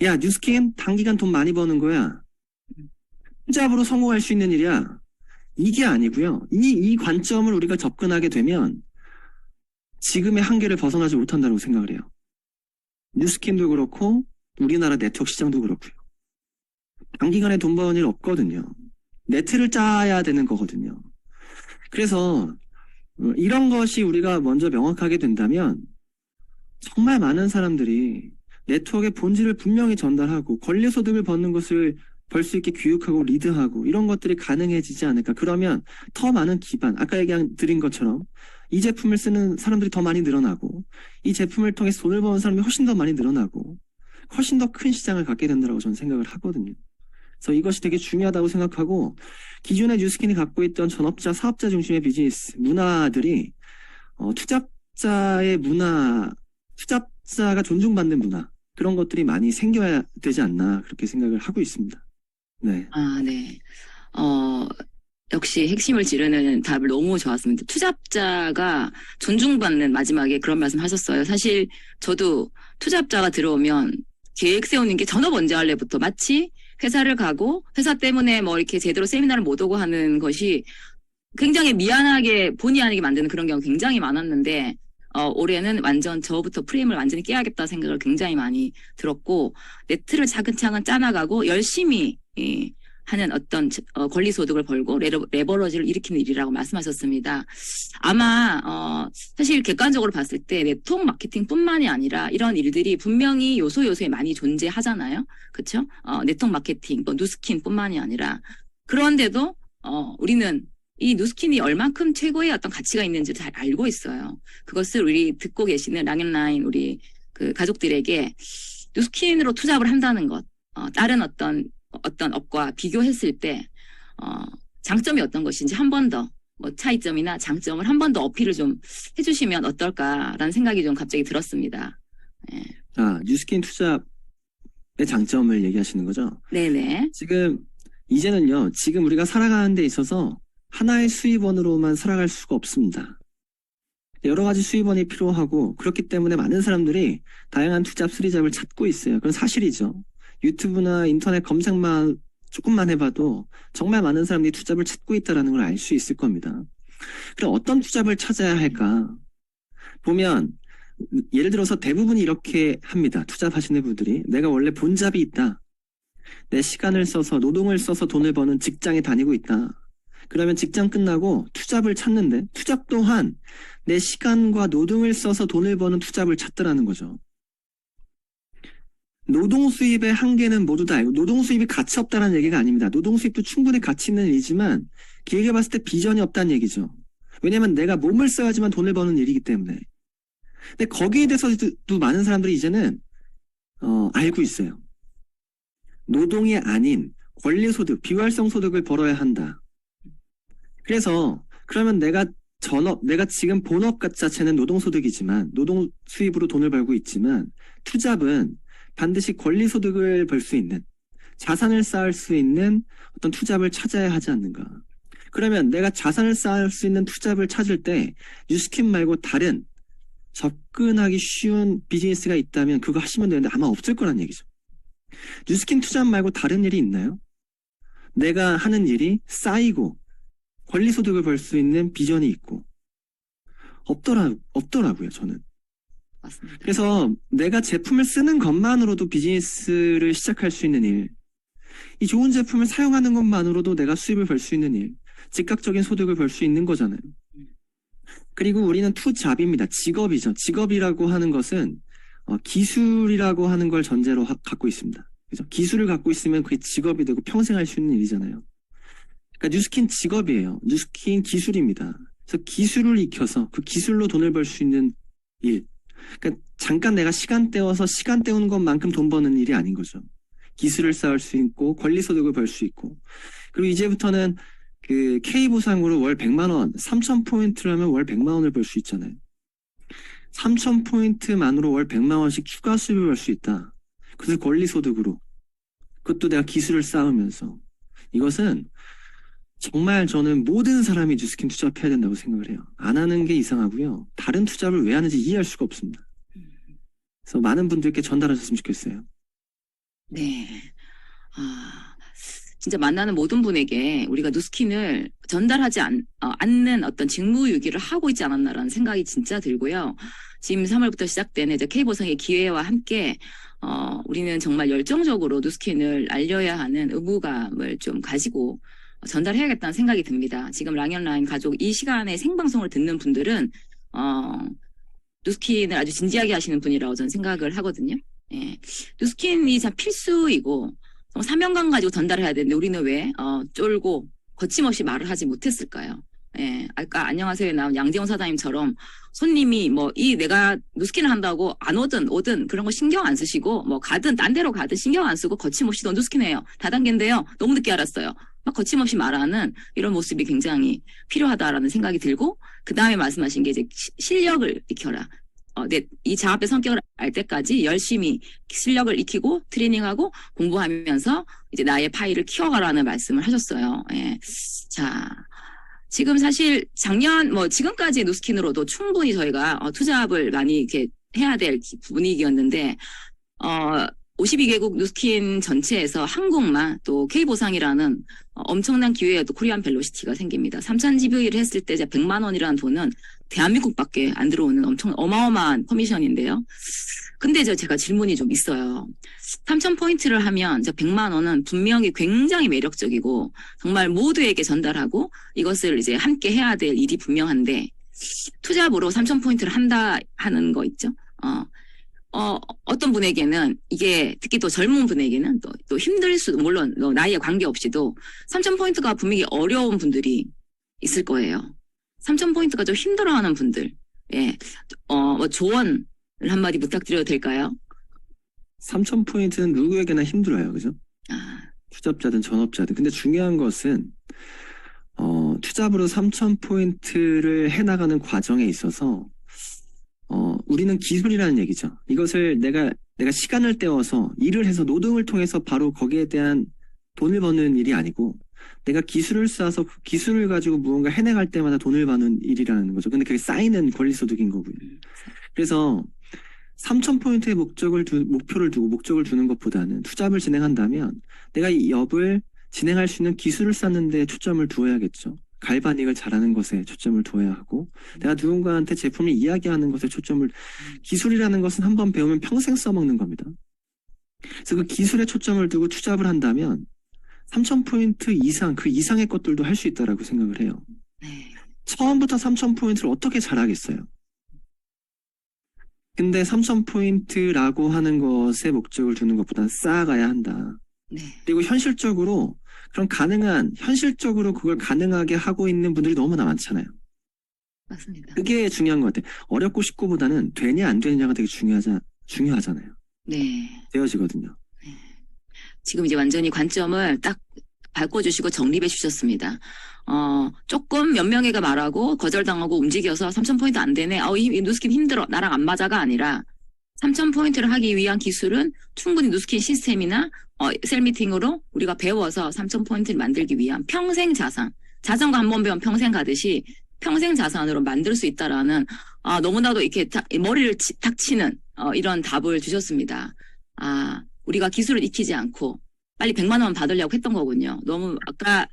야, 뉴스킨 단기간 돈 많이 버는 거야. 투잡으로 성공할 수 있는 일이야. 이게 아니고요. 이 관점을 우리가 접근하게 되면 지금의 한계를 벗어나지 못한다고 생각을 해요. 뉴스킨도 그렇고 우리나라 네트워크 시장도 그렇고요. 단기간에 돈 버는 일 없거든요. 네트를 짜야 되는 거거든요. 그래서 이런 것이 우리가 먼저 명확하게 된다면 정말 많은 사람들이 네트워크의 본질을 분명히 전달하고 권리소득을 버는 것을 벌 수 있게 교육하고 리드하고 이런 것들이 가능해지지 않을까. 그러면 더 많은 기반, 아까 드린 것처럼 이 제품을 쓰는 사람들이 더 많이 늘어나고 이 제품을 통해서 돈을 버는 사람이 훨씬 더 많이 늘어나고 훨씬 더 큰 시장을 갖게 된다고 저는 생각을 하거든요. 그래서 이것이 되게 중요하다고 생각하고 기존의 뉴스킨이 갖고 있던 전업자, 사업자 중심의 비즈니스 문화들이 투잡자의 문화, 투잡자가 존중받는 문화 그런 것들이 많이 생겨야 되지 않나 그렇게 생각을 하고 있습니다. 네. 네. 역시 핵심을 찌르는 답을 너무 좋았습니다. 투잡자가 존중받는 마지막에 그런 말씀 하셨어요. 사실 저도 투잡자가 들어오면 계획 세우는 게 전업 언제 할래부터 마치 회사를 가고 회사 때문에 뭐 이렇게 제대로 세미나를 못 오고 하는 것이 굉장히 미안하게 본의 아니게 만드는 그런 경우 굉장히 많았는데 올해는 완전 저부터 프레임을 완전히 깨야겠다 생각을 굉장히 많이 들었고 네트를 차근차근 짜나가고 열심히 하는 어떤 권리소득을 벌고 레버러지를 일으키는 일이라고 말씀하셨습니다. 아마 사실 객관적으로 봤을 때 네트워크 마케팅뿐만이 아니라 이런 일들이 분명히 요소요소에 많이 존재하잖아요. 그렇죠? 네트워크 마케팅, 또 뉴스킨뿐만이 아니라 그런데도 우리는 이 뉴스킨이 얼만큼 최고의 어떤 가치가 있는지 잘 알고 있어요. 그것을 우리 듣고 계시는 랑앤라인 우리 그 가족들에게 뉴스킨으로 투잡을 한다는 것, 다른 어떤 업과 비교했을 때 장점이 어떤 것인지 한 번 더 뭐 차이점이나 장점을 한 번 더 어필을 좀 해주시면 어떨까라는 생각이 좀 갑자기 들었습니다. 네. 뉴스킨 투잡의 장점을 얘기하시는 거죠? 네네. 이제는요, 지금 우리가 살아가는 데 있어서 하나의 수입원으로만 살아갈 수가 없습니다. 여러 가지 수입원이 필요하고 그렇기 때문에 많은 사람들이 다양한 투잡, 수리잡을 찾고 있어요. 그건 사실이죠. 유튜브나 인터넷 검색만 조금만 해봐도 정말 많은 사람들이 투잡을 찾고 있다는 걸 알 수 있을 겁니다. 그럼 어떤 투잡을 찾아야 할까? 보면 예를 들어서 대부분이 이렇게 합니다. 투잡하시는 분들이 내가 원래 본잡이 있다. 내 시간을 써서 노동을 써서 돈을 버는 직장에 다니고 있다. 그러면 직장 끝나고 투잡을 찾는데 투잡 또한 내 시간과 노동을 써서 돈을 버는 투잡을 찾더라는 거죠. 노동 수입의 한계는 모두 다 알고 노동 수입이 가치 없다는 얘기가 아닙니다. 노동 수입도 충분히 가치 있는 일이지만 길게 봤을 때 비전이 없다는 얘기죠. 왜냐면 내가 몸을 써야지만 돈을 버는 일이기 때문에. 근데 거기에 대해서도 많은 사람들이 이제는 알고 있어요. 노동이 아닌 권리소득, 비활성 소득을 벌어야 한다. 그래서 그러면 내가 지금 본업 자체는 노동소득이지만 노동 수입으로 돈을 벌고 있지만 투잡은 반드시 권리소득을 벌 수 있는 자산을 쌓을 수 있는 어떤 투잡을 찾아야 하지 않는가. 그러면 내가 자산을 쌓을 수 있는 투잡을 찾을 때 뉴스킨 말고 다른 접근하기 쉬운 비즈니스가 있다면 그거 하시면 되는데 아마 없을 거란 얘기죠. 뉴스킨 투잡 말고 다른 일이 있나요? 내가 하는 일이 쌓이고 권리소득을 벌 수 있는 비전이 있고 없더라고요, 저는. 맞습니다. 그래서 내가 제품을 쓰는 것만으로도 비즈니스를 시작할 수 있는 일, 이 좋은 제품을 사용하는 것만으로도 내가 수입을 벌 수 있는 일, 즉각적인 소득을 벌 수 있는 거잖아요. 그리고 우리는 투잡입니다. 직업이죠. 직업이라고 하는 것은 기술이라고 하는 걸 전제로 갖고 있습니다. 그죠? 기술을 갖고 있으면 그게 직업이 되고 평생 할 수 있는 일이잖아요. 그러니까 뉴스킨 직업이에요. 뉴스킨 기술입니다. 그래서 기술을 익혀서 그 기술로 돈을 벌 수 있는 일. 그러니까 잠깐 내가 시간 때워서 시간 때우는 것만큼 돈 버는 일이 아닌 거죠. 기술을 쌓을 수 있고 권리소득을 벌 수 있고 그리고 이제부터는 그 K보상으로 월 100만 원, 3,000포인트를 하면 월 100만 원을 벌 수 있잖아요. 3,000포인트만으로 월 100만 원씩 추가 수입을 벌 수 있다. 그래서 권리소득으로. 그것도 내가 기술을 쌓으면서. 이것은 정말 저는 모든 사람이 뉴스킨 투잡해야 된다고 생각을 해요. 안 하는 게 이상하고요. 다른 투잡을 왜 하는지 이해할 수가 없습니다. 그래서 많은 분들께 전달하셨으면 좋겠어요. 네. 진짜 만나는 모든 분에게 우리가 뉴스킨을 전달하지 않는 어떤 직무유기를 하고 있지 않았나라는 생각이 진짜 들고요. 지금 3월부터 시작되는 이제 K보상의 기회와 함께 우리는 정말 열정적으로 뉴스킨을 알려야 하는 의무감을 좀 가지고 전달해야겠다는 생각이 듭니다. 지금 랑앤라인 가족 이 시간에 생방송을 듣는 분들은 뉴스킨을 아주 진지하게 하시는 분이라고 저는 생각을 하거든요. 예. 뉴스킨이 참 필수이고 사명감 가지고 전달해야 되는데 우리는 왜 쫄고 거침없이 말을 하지 못했을까요? 예, 아까 안녕하세요에 나온 양재원 사장님처럼 손님이 내가 뉴스킨을 한다고 안 오든 그런 거 신경 안 쓰시고 가든 딴 데로 가든 신경 안 쓰고 거침없이 너 뉴스킨해요. 다단계인데요. 너무 늦게 알았어요. 막 거침없이 말하는 이런 모습이 굉장히 필요하다라는 생각이 들고 그 다음에 말씀하신 게 이제 실력을 익혀라. 이 자합의 성격을 알 때까지 열심히 실력을 익히고 트레이닝하고 공부하면서 이제 나의 파일을 키워가라는 말씀을 하셨어요. 예. 자, 지금 사실 작년 지금까지의 뉴스킨으로도 충분히 저희가 투잡을 많이 이렇게 해야 될 분위기였는데 52개국 뉴스킨 전체에서 한국만 또 K보상이라는 엄청난 기회에 또 코리안 벨로시티가 생깁니다. 3,000GB를 했을 때 이제 100만 원이라는 돈은 대한민국밖에 안 들어오는 엄청 어마어마한 커미션인데요. 근데 제가 질문이 좀 있어요. 3,000포인트를 하면 100만 원은 분명히 굉장히 매력적이고 정말 모두에게 전달하고 이것을 이제 함께 해야 될 일이 분명한데 투잡으로 3,000포인트를 한다 하는 거 있죠. 어떤 분에게는 이게 특히 또 젊은 분에게는 또 힘들 수도 물론 나이에 관계없이도 3,000포인트가 분명히 어려운 분들이 있을 거예요. 3,000포인트가 좀 힘들어하는 분들, 예, 조언을 한마디 부탁드려도 될까요? 3,000포인트는 누구에게나 힘들어요, 그죠? 투잡자든 전업자든. 근데 중요한 것은 투잡으로 3,000포인트를 해나가는 과정에 있어서 우리는 기술이라는 얘기죠. 이것을 내가 시간을 때워서 일을 해서 노동을 통해서 바로 거기에 대한 돈을 버는 일이 아니고 내가 기술을 쌓아서 그 기술을 가지고 무언가 해내갈 때마다 돈을 버는 일이라는 거죠. 근데 그게 쌓이는 권리소득인 거고요. 그래서 3,000포인트의 목표를 두고 목적을 두는 것보다는 투잡을 진행한다면 내가 이 업을 진행할 수 있는 기술을 쌓는 데 초점을 두어야겠죠. 갈바닉을 잘하는 것에 초점을 두어야 하고 내가 누군가한테 제품을 이야기하는 것에 기술이라는 것은 한번 배우면 평생 써먹는 겁니다. 그래서 그 기술에 초점을 두고 투잡을 한다면 3,000포인트 이상 그 이상의 것들도 할 수 있다라고 생각을 해요. 네. 처음부터 3,000포인트를 어떻게 잘하겠어요? 근데 3,000포인트라고 하는 것에 목적을 두는 것보다는 쌓아가야 한다. 네. 그리고 현실적으로 그걸 가능하게 하고 있는 분들이 너무나 많잖아요. 맞습니다. 그게 중요한 것 같아요. 어렵고 쉽고보다는 되냐 안 되느냐가 되게 중요하잖아요. 네. 되어지거든요. 지금 이제 완전히 관점을 딱 바꿔주시고 정립해 주셨습니다. 조금 몇 명이가 말하고 거절당하고 움직여서 3,000포인트 안 되네. 이 뉴스킨 힘들어. 나랑 안 맞아가 아니라 3,000포인트를 하기 위한 기술은 충분히 누스킨 시스템이나 셀 미팅으로 우리가 배워서 3,000포인트를 만들기 위한 평생 자산. 자전거 한 번 배우면 평생 가듯이 평생 자산으로 만들 수 있다라는 너무나도 이렇게 머리를 탁 치는 이런 답을 주셨습니다. 우리가 기술을 익히지 않고 빨리 100만 원 받으려고 했던 거군요. 너무 아까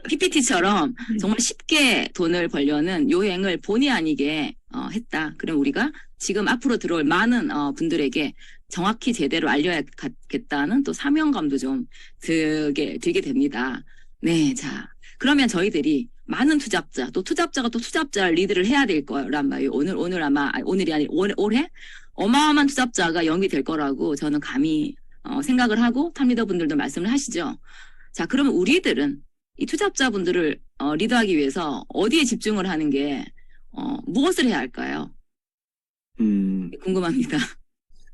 PPT처럼 정말 쉽게 돈을 벌려는 요행을 본의 아니게 했다. 그럼 우리가 지금 앞으로 들어올 많은 분들에게 정확히 제대로 알려야겠다는 또 사명감도 좀 들게 됩니다. 네, 자 그러면 저희들이 많은 투잡자, 또 투잡자가 또 투잡자를 리드를 해야 될 거란 말이에요. 오늘 아마 오늘이 아니 올해 어마어마한 투잡자가 영입될 거라고 저는 감히 생각을 하고 탑리더분들도 말씀을 하시죠. 자, 그러면 우리들은 이 투잡자분들을 리드하기 위해서 어디에 집중을 하는 게 무엇을 해야 할까요? 궁금합니다.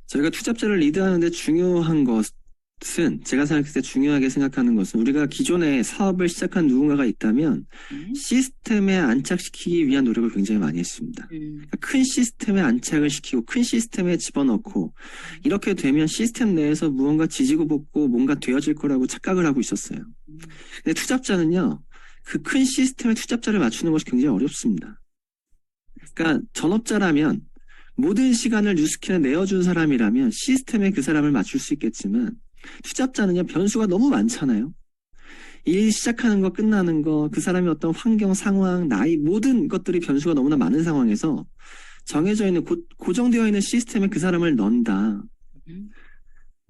저희가 투잡자를 리드하는데 중요한 것은, 제가 생각했을 때 중요하게 생각하는 것은, 우리가 기존에 사업을 시작한 누군가가 있다면 시스템에 안착시키기 위한 노력을 굉장히 많이 했습니다. 그러니까 큰 시스템에 안착을 시키고 큰 시스템에 집어넣고 이렇게 되면 시스템 내에서 무언가 지지고 볶고 뭔가 되어질 거라고 착각을 하고 있었어요. 근데 투잡자는요, 그 큰 시스템에 투잡자를 맞추는 것이 굉장히 어렵습니다. 그러니까 전업자라면 모든 시간을 뉴스킨에 내어준 사람이라면 시스템에 그 사람을 맞출 수 있겠지만, 투잡자는요, 변수가 너무 많잖아요. 일 시작하는 거, 끝나는 거, 그 사람의 어떤 환경, 상황, 나이, 모든 것들이 변수가 너무나 많은 상황에서 정해져 있는, 고정되어 있는 시스템에 그 사람을 넣는다.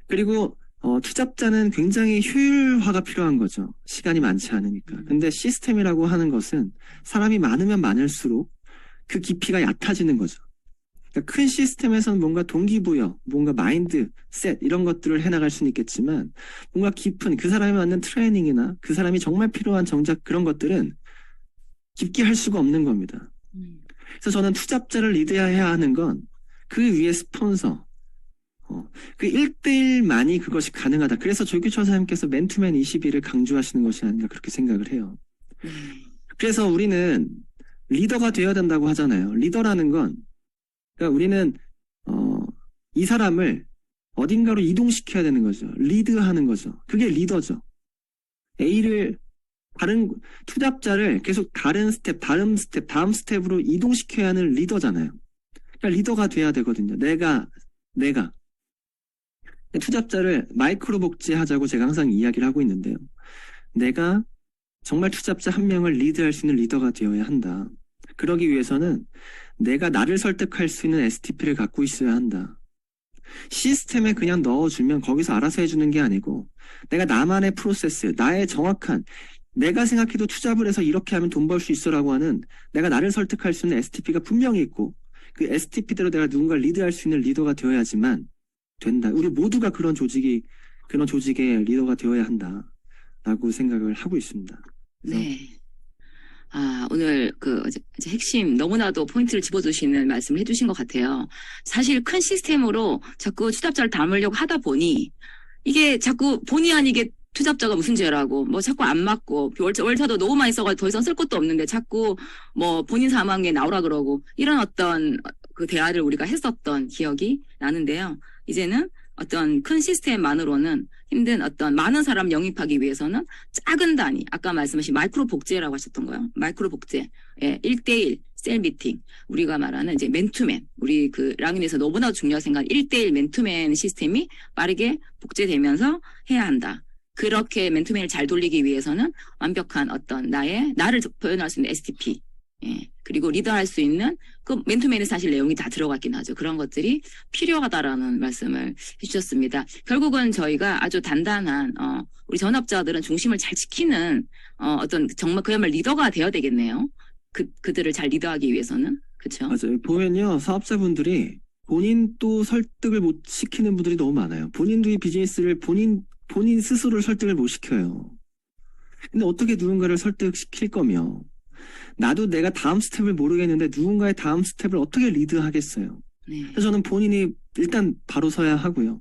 그리고 투잡자는 굉장히 효율화가 필요한 거죠. 시간이 많지 않으니까. 근데 시스템이라고 하는 것은 사람이 많으면 많을수록 그 깊이가 얕아지는 거죠. 그러니까 큰 시스템에서는 뭔가 동기부여, 뭔가 마인드, 셋 이런 것들을 해나갈 수는 있겠지만, 뭔가 깊은 그 사람에 맞는 트레이닝이나 그 사람이 정말 필요한 정작 그런 것들은 깊게 할 수가 없는 겁니다. 그래서 저는 투잡자를 리드해야 하는 건 그 위에 스폰서, 그 1대1만이 그것이 가능하다. 그래서 조규철 사장님께서 맨투맨 21을 강조하시는 것이 아닌가 그렇게 생각을 해요. 그래서 우리는 리더가 되어야 된다고 하잖아요. 리더라는 건, 그러니까 우리는 이 사람을 어딘가로 이동시켜야 되는 거죠. 리드하는 거죠. 그게 리더죠. 다른 투잡자를 계속 다른 스텝, 다음 스텝으로 이동시켜야 하는 리더잖아요. 그러니까 리더가 돼야 되거든요. 내가 투잡자를 마이크로 복제하자고 제가 항상 이야기를 하고 있는데요. 내가 정말 투잡자 한 명을 리드할 수 있는 리더가 되어야 한다. 그러기 위해서는 내가 나를 설득할 수 있는 STP를 갖고 있어야 한다. 시스템에 그냥 넣어주면 거기서 알아서 해주는 게 아니고, 내가 나만의 프로세스, 나의 정확한, 내가 생각해도 투잡을 해서 이렇게 하면 돈 벌 수 있어라고 하는, 내가 나를 설득할 수 있는 STP가 분명히 있고, 그 STP대로 내가 누군가를 리드할 수 있는 리더가 되어야지만 된다. 우리 모두가 그런 조직의 리더가 되어야 한다라고 생각을 하고 있습니다. 네. 오늘 이제 핵심 너무나도 포인트를 집어주시는 말씀을 해주신 것 같아요. 사실 큰 시스템으로 자꾸 투잡자를 담으려고 하다 보니 이게 자꾸 본의 아니게 투잡자가 무슨 죄라고 뭐 자꾸 안 맞고 월차도 너무 많이 써가지고 더 이상 쓸 것도 없는데 자꾸 뭐 본인 사망에 나오라 그러고 이런 어떤 그 대화를 우리가 했었던 기억이 나는데요. 이제는 어떤 큰 시스템만으로는 힘든 어떤 많은 사람 영입하기 위해서는 작은 단위, 아까 말씀하신 마이크로 복제라고 하셨던 거요. 마이크로 복제, 1대1 셀 미팅, 우리가 말하는 이제 맨투맨, 우리 그 랑인에서 너무나 중요하게 생각하는 1대1 맨투맨 시스템이 빠르게 복제되면서 해야 한다. 그렇게 맨투맨을 잘 돌리기 위해서는 완벽한 어떤 나를 표현할 수 있는 STP, 그리고 리더할 수 있는 그 맨투맨의 사실 내용이 다 들어갔긴 하죠. 그런 것들이 필요하다라는 말씀을 해주셨습니다. 결국은 저희가 아주 단단한 우리 전업자들은 중심을 잘 지키는 어떤 정말 그야말로 리더가 되어야 되겠네요. 그들을 잘 리더하기 위해서는. 그렇죠? 맞아요. 보면요, 사업자분들이 본인도 설득을 못 시키는 분들이 너무 많아요. 본인도 이 비즈니스를 본인 스스로를 설득을 못 시켜요. 근데 어떻게 누군가를 설득시킬 거며, 나도 내가 다음 스텝을 모르겠는데 누군가의 다음 스텝을 어떻게 리드하겠어요. 네. 그래서 저는 본인이 일단 바로 서야 하고요.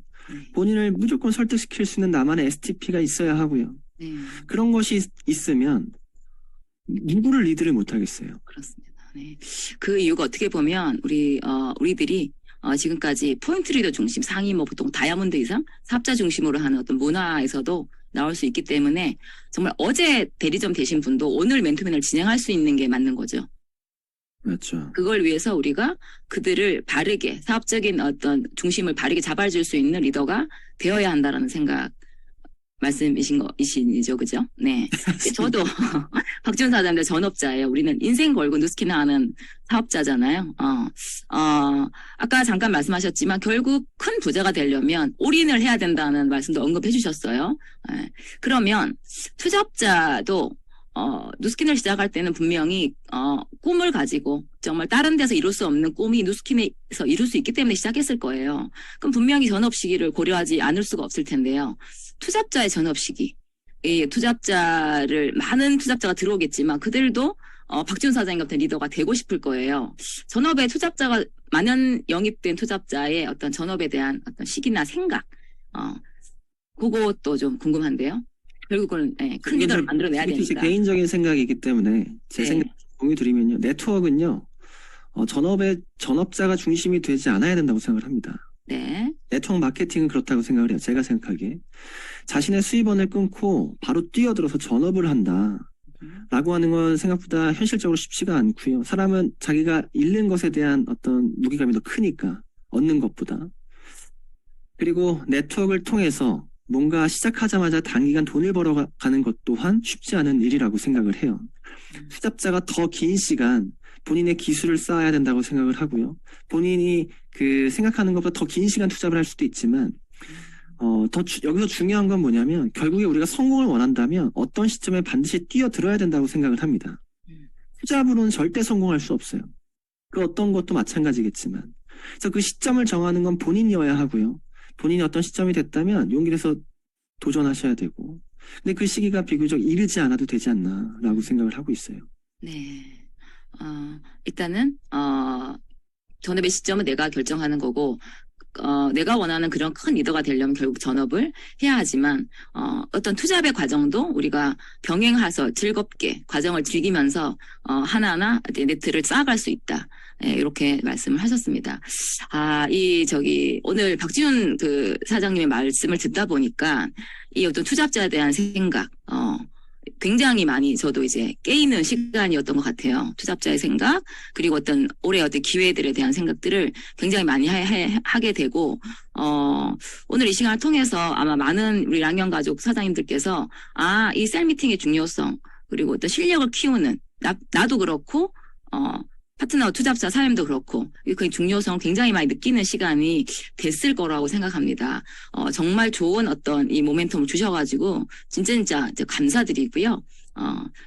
본인을 무조건 설득시킬 수 있는 나만의 STP가 있어야 하고요. 네. 그런 것이 있으면 누구를 리드를 못 하겠어요. 그렇습니다. 네. 그 이유가 어떻게 보면 우리들이 지금까지 포인트 리더 중심 상위 뭐 보통 다이아몬드 이상 사업자 중심으로 하는 어떤 문화에서도 나올 수 있기 때문에 정말 어제 대리점 되신 분도 오늘 멘토맨을 진행할 수 있는 게 맞는 거죠. 맞죠. 그걸 위해서 우리가 그들을 바르게 사업적인 어떤 중심을 바르게 잡아줄 수 있는 리더가 되어야 한다라는 생각 말씀이시죠, 그죠? 네. 저도 박지훈 사장님들 전업자예요. 우리는 인생 걸고 누스키나 하는 사업자잖아요. 아까 잠깐 말씀하셨지만 결국 큰 부자가 되려면 올인을 해야 된다는 말씀도 언급해 주셨어요. 네. 그러면 투잡자도 누스킨을 시작할 때는 분명히 꿈을 가지고 정말 다른 데서 이룰 수 없는 꿈이 누스킨에서 이룰 수 있기 때문에 시작했을 거예요. 그럼 분명히 전업 시기를 고려하지 않을 수가 없을 텐데요. 투잡자의 전업 시기, 이 투잡자를 많은 투잡자가 들어오겠지만 그들도 박지훈 사장님 같은 리더가 되고 싶을 거예요. 전업에 투잡자가 만연 영입된 투잡자의 어떤 전업에 대한 어떤 시기나 생각, 그것도 좀 궁금한데요. 결국은 큰 리더를 만들어내야 이게 제 되니까. 개인적인 생각이기 때문에 제 네. 생각 공유 드리면요. 네트워크는요. 전업자가 중심이 되지 않아야 된다고 생각을 합니다. 네. 네트워크 마케팅은 그렇다고 생각을 해요. 제가 생각하기에. 자신의 수입원을 끊고 바로 뛰어들어서 전업을 한다. 라고 하는 건 생각보다 현실적으로 쉽지가 않고요. 사람은 자기가 잃는 것에 대한 어떤 무게감이 더 크니까 얻는 것보다. 그리고 네트워크를 통해서 뭔가 시작하자마자 단기간 돈을 벌어가는 것 또한 쉽지 않은 일이라고 생각을 해요. 투잡자가 더 긴 시간 본인의 기술을 쌓아야 된다고 생각을 하고요. 본인이 생각하는 것보다 더 긴 시간 투잡을 할 수도 있지만, 여기서 중요한 건 뭐냐면, 결국에 우리가 성공을 원한다면 어떤 시점에 반드시 뛰어들어야 된다고 생각을 합니다. 투잡으로는 절대 성공할 수 없어요. 그 어떤 것도 마찬가지겠지만. 그래서 그 시점을 정하는 건 본인이어야 하고요. 본인이 어떤 시점이 됐다면 용기를 내서 도전하셔야 되고. 근데 그 시기가 비교적 이르지 않아도 되지 않나라고 생각을 하고 있어요. 네. 일단은, 전업의 시점은 내가 결정하는 거고, 내가 원하는 그런 큰 리더가 되려면 결국 전업을 해야 하지만, 어떤 투잡의 과정도 우리가 병행해서 즐겁게 과정을 즐기면서, 하나하나 네트를 쌓아갈 수 있다. 네, 이렇게 말씀을 하셨습니다. 오늘 박지훈 사장님의 말씀을 듣다 보니까, 이 어떤 투잡자에 대한 생각, 굉장히 많이 저도 이제 깨이는 시간이었던 것 같아요. 투잡자의 생각, 그리고 올해 어떤 기회들에 대한 생각들을 굉장히 많이 하게 되고, 오늘 이 시간을 통해서 아마 많은 우리 랑영 가족 사장님들께서, 이 셀 미팅의 중요성, 그리고 어떤 실력을 키우는, 나도 그렇고, 파트너 투잡자 사람도 그렇고 그 중요성을 굉장히 많이 느끼는 시간이 됐을 거라고 생각합니다. 정말 좋은 어떤 이 모멘텀을 주셔가지고 진짜 감사드리고요.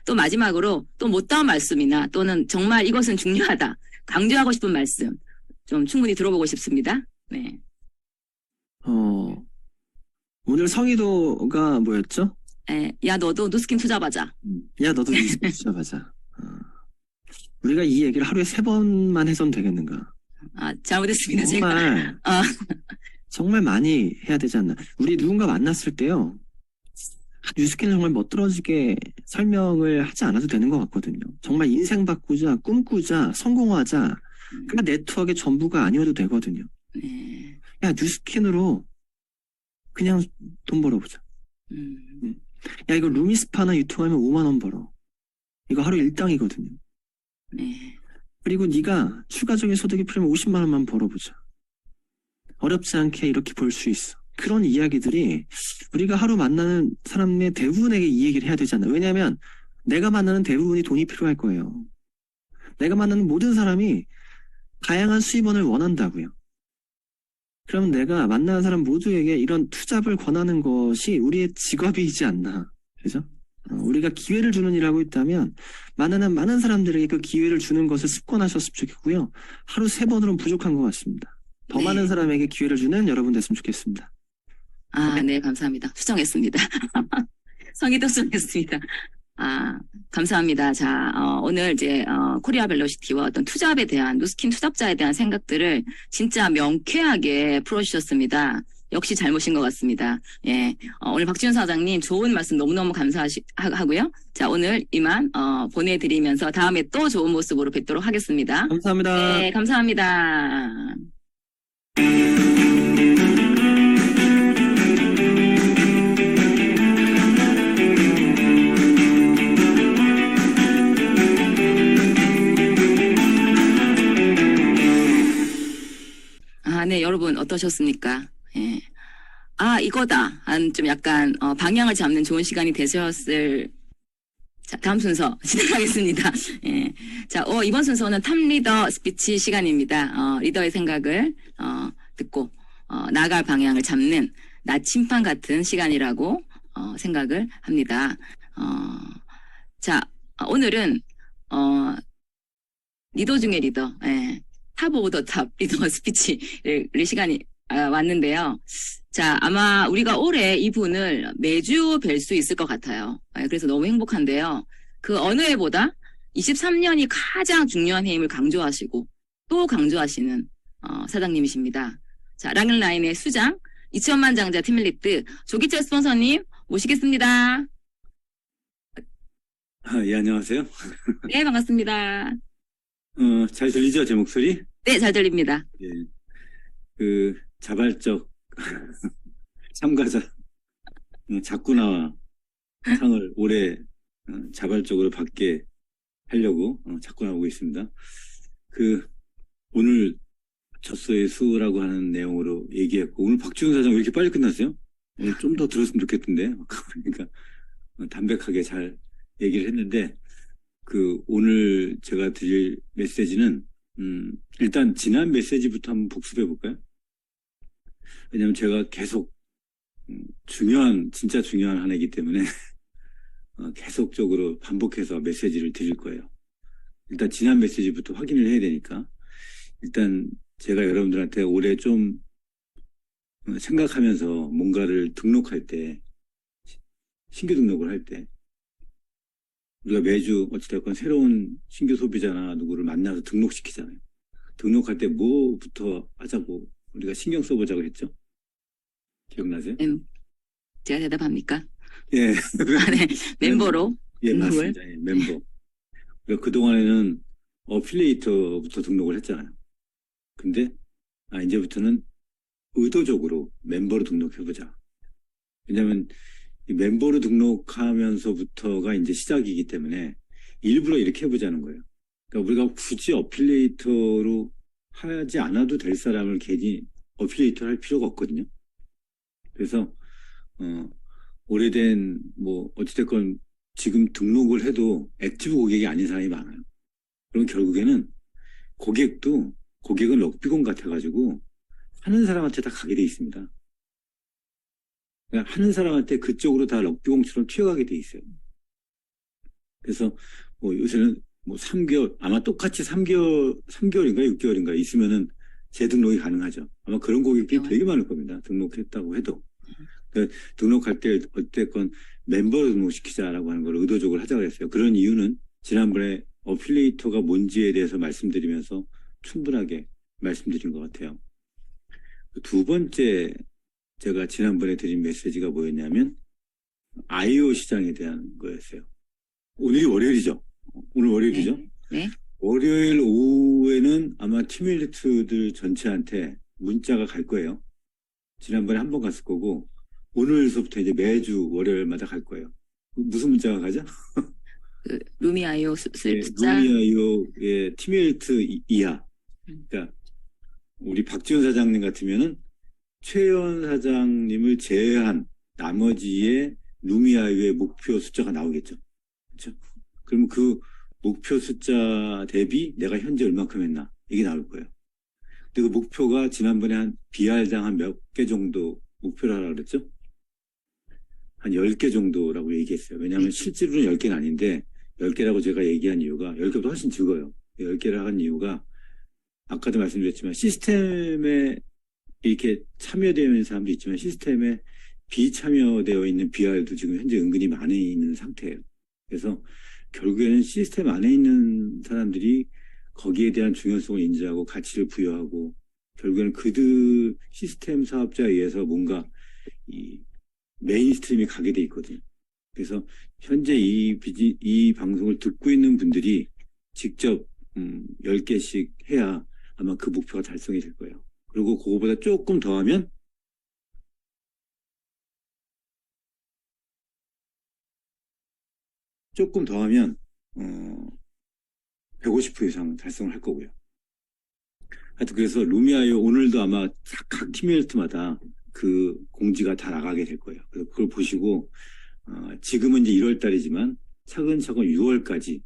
또 마지막으로 또 못다운 말씀이나 또는 정말 이것은 중요하다 강조하고 싶은 말씀 좀 충분히 들어보고 싶습니다. 네. 오늘 성의도가 뭐였죠? 야 너도 누스킨 투잡하자. 야 너도 누스킨 투잡하자. 우리가 이 얘기를 하루에 3번만 해선 되겠는가? 잘못했습니다. 정말, 정말 많이 해야 되지 않나. 우리 누군가 만났을 때요. 뉴스킨을 정말 멋들어지게 설명을 하지 않아도 되는 것 같거든요. 정말 인생 바꾸자, 꿈꾸자, 성공하자. 그가 네트워크의 전부가 아니어도 되거든요. 네. 야, 뉴스킨으로 그냥 돈 벌어보자. 야, 이거 루미스파나 유튜브 하면 5만 원 벌어. 이거 하루 일당이거든요. 네. 그리고 네가 추가적인 소득이 필요하면 50만 원만 벌어보자. 어렵지 않게 이렇게 벌 수 있어. 그런 이야기들이 우리가 하루 만나는 사람의 대부분에게 이 얘기를 해야 되지 않나. 왜냐하면 내가 만나는 대부분이 돈이 필요할 거예요. 내가 만나는 모든 사람이 다양한 수입원을 원한다고요. 그러면 내가 만나는 사람 모두에게 이런 투잡을 권하는 것이 우리의 직업이지 않나. 그죠? 우리가 기회를 주는 일을 하고 있다면 많은 사람들에게 그 기회를 주는 것을 습관하셨으면 좋겠고요. 하루 3번으로는 부족한 것 같습니다. 더 네. 많은 사람에게 기회를 주는 여러분 됐으면 좋겠습니다. 네, 감사합니다. 수정했습니다. 성의도 수정했습니다. 감사합니다. 자, 오늘 이제, 코리아 벨로시티와 어떤 투잡에 대한, 누스킨 투잡자에 대한 생각들을 진짜 명쾌하게 풀어주셨습니다. 역시 잘못인 것 같습니다. 예. 오늘 박지훈 사장님 좋은 말씀 너무너무 감사하고요. 자, 오늘 이만, 보내드리면서 다음에 또 좋은 모습으로 뵙도록 하겠습니다. 감사합니다. 네, 감사합니다. 아, 네, 여러분 어떠셨습니까? 예. 아, 이거다. 한 좀 약간 방향을 잡는 좋은 시간이 되셨을. 자, 다음 순서 시작하겠습니다. 예. 자, 이번 순서는 탑 리더 스피치 시간입니다. 리더의 생각을 듣고 나아갈 방향을 잡는 나침반 같은 시간이라고 생각을 합니다. 자, 오늘은 리더 중에 리더, 예. 탑 오브 더 탑 리더 스피치를 시간이 왔는데요. 자, 아마 우리가 올해 이분을 매주 뵐 수 있을 것 같아요. 그래서 너무 행복한데요. 그 어느 해보다 23년이 가장 중요한 해임을 강조하시고 또 강조하시는 사장님이십니다. 자, 랑라인의 수장, 2천만 장자 팀밀리트 조기철 스폰서님 모시겠습니다. 예, 안녕하세요. 네, 반갑습니다. 잘 들리죠, 제 목소리? 네, 잘 들립니다. 예. 그, 자발적 참가자, 자꾸 나와 상을 올해 자발적으로 받게 하려고 자꾸 나오고 있습니다. 오늘 젖소의 수라고 하는 내용으로 얘기했고, 오늘 박지훈 사장 왜 이렇게 빨리 끝났어요? 오늘 좀 더 들었으면 좋겠던데. 그러니까 담백하게 잘 얘기를 했는데, 오늘 제가 드릴 메시지는, 일단 지난 메시지부터 한번 복습해 볼까요? 왜냐면 제가 계속, 진짜 중요한 한 해이기 때문에, 계속적으로 반복해서 메시지를 드릴 거예요. 일단 지난 메시지부터 확인을 해야 되니까, 일단 제가 여러분들한테 올해 좀 생각하면서 뭔가를 등록할 때, 신규 등록을 할 때, 우리가 매주 어찌됐건 새로운 신규 소비자나 누구를 만나서 등록시키잖아요. 등록할 때 뭐부터 하자고 우리가 신경 써보자고 했죠? 기억나세요? 제가 대답합니까? 예. 아, 네. 멤버로 예, 등록을? 맞습니다. 예, 멤버. 그러니까 그동안에는 어필리에이터부터 등록을 했잖아요. 근데 이제부터는 의도적으로 멤버로 등록해보자. 왜냐하면 이 멤버로 등록하면서부터가 이제 시작이기 때문에 일부러 이렇게 해보자는 거예요. 그러니까 우리가 굳이 어필리에이터로 하지 않아도 될 사람을 괜히 어필리에이터를 할 필요가 없거든요. 그래서 오래된 어찌됐건 지금 등록을 해도 액티브 고객이 아닌 사람이 많아요. 그럼 결국에는 고객은 럭비공 같아가지고 하는 사람한테 다 가게 돼 있습니다. 그러니까 하는 사람한테 그쪽으로 다 럭비공처럼 튀어가게 돼 있어요. 그래서 요새는 3개월, 아마 똑같이 3개월인가 6개월인가 있으면은 재등록이 가능하죠. 아마 그런 고객들이 되게 많을 겁니다. 등록했다고 해도. 그러니까 등록할 때 어쨌건 멤버로 등록시키자라고 하는 걸 의도적으로 하자고 그랬어요. 그런 이유는 지난번에 어필리에이터가 뭔지에 대해서 말씀드리면서 충분하게 말씀드린 것 같아요. 두 번째 제가 지난번에 드린 메시지가 뭐였냐면 IO 시장에 대한 거였어요. 오늘이 월요일이죠. 오늘 월요일이죠. 네. 월요일 오후에는 아마 팀밀리트들 전체한테 문자가 갈 거예요. 지난번에 한 번 갔을 거고 오늘서부터 이제 매주 월요일마다 갈 거예요. 무슨 문자가 가죠? 루미아이오 네, 숫자. 루미아이오의 팀밀리트 이하. 그러니까 우리 박지원 사장님 같으면은 최현 사장님을 제외한 나머지의 루미아이오의 목표 숫자가 나오겠죠. 그렇죠? 그러면 그 목표 숫자 대비 내가 현재 얼마큼 했나 이게 나올 거예요. 근데 그 목표가 지난번에 한 BR당 한 몇 개 정도 목표를 하라고 그랬죠? 한 10개 정도라고 얘기했어요. 왜냐하면 실제로는 10개는 아닌데 10개라고 제가 얘기한 이유가 10개보다 훨씬 적어요. 10개를 한 이유가 아까도 말씀드렸지만 시스템에 이렇게 참여되어 있는 사람도 있지만 시스템에 비참여되어 있는 BR도 지금 현재 은근히 많이 있는 상태예요. 그래서 결국에는 시스템 안에 있는 사람들이 거기에 대한 중요성을 인지하고 가치를 부여하고 결국에는 그들 시스템 사업자에 의해서 뭔가 이 메인스트림이 가게 돼 있거든요. 그래서 현재 이 방송을 듣고 있는 분들이 직접 10개씩 해야 아마 그 목표가 달성이 될 거예요. 그리고 그거보다 조금 더하면 150% 이상 달성을 할 거고요. 하여튼 그래서 루미아이오 오늘도 아마 각 팀메이트마다 그 공지가 다 나가게 될 거예요. 그래서 그걸 보시고 지금은 이제 1월 달이지만 차근차근 6월까지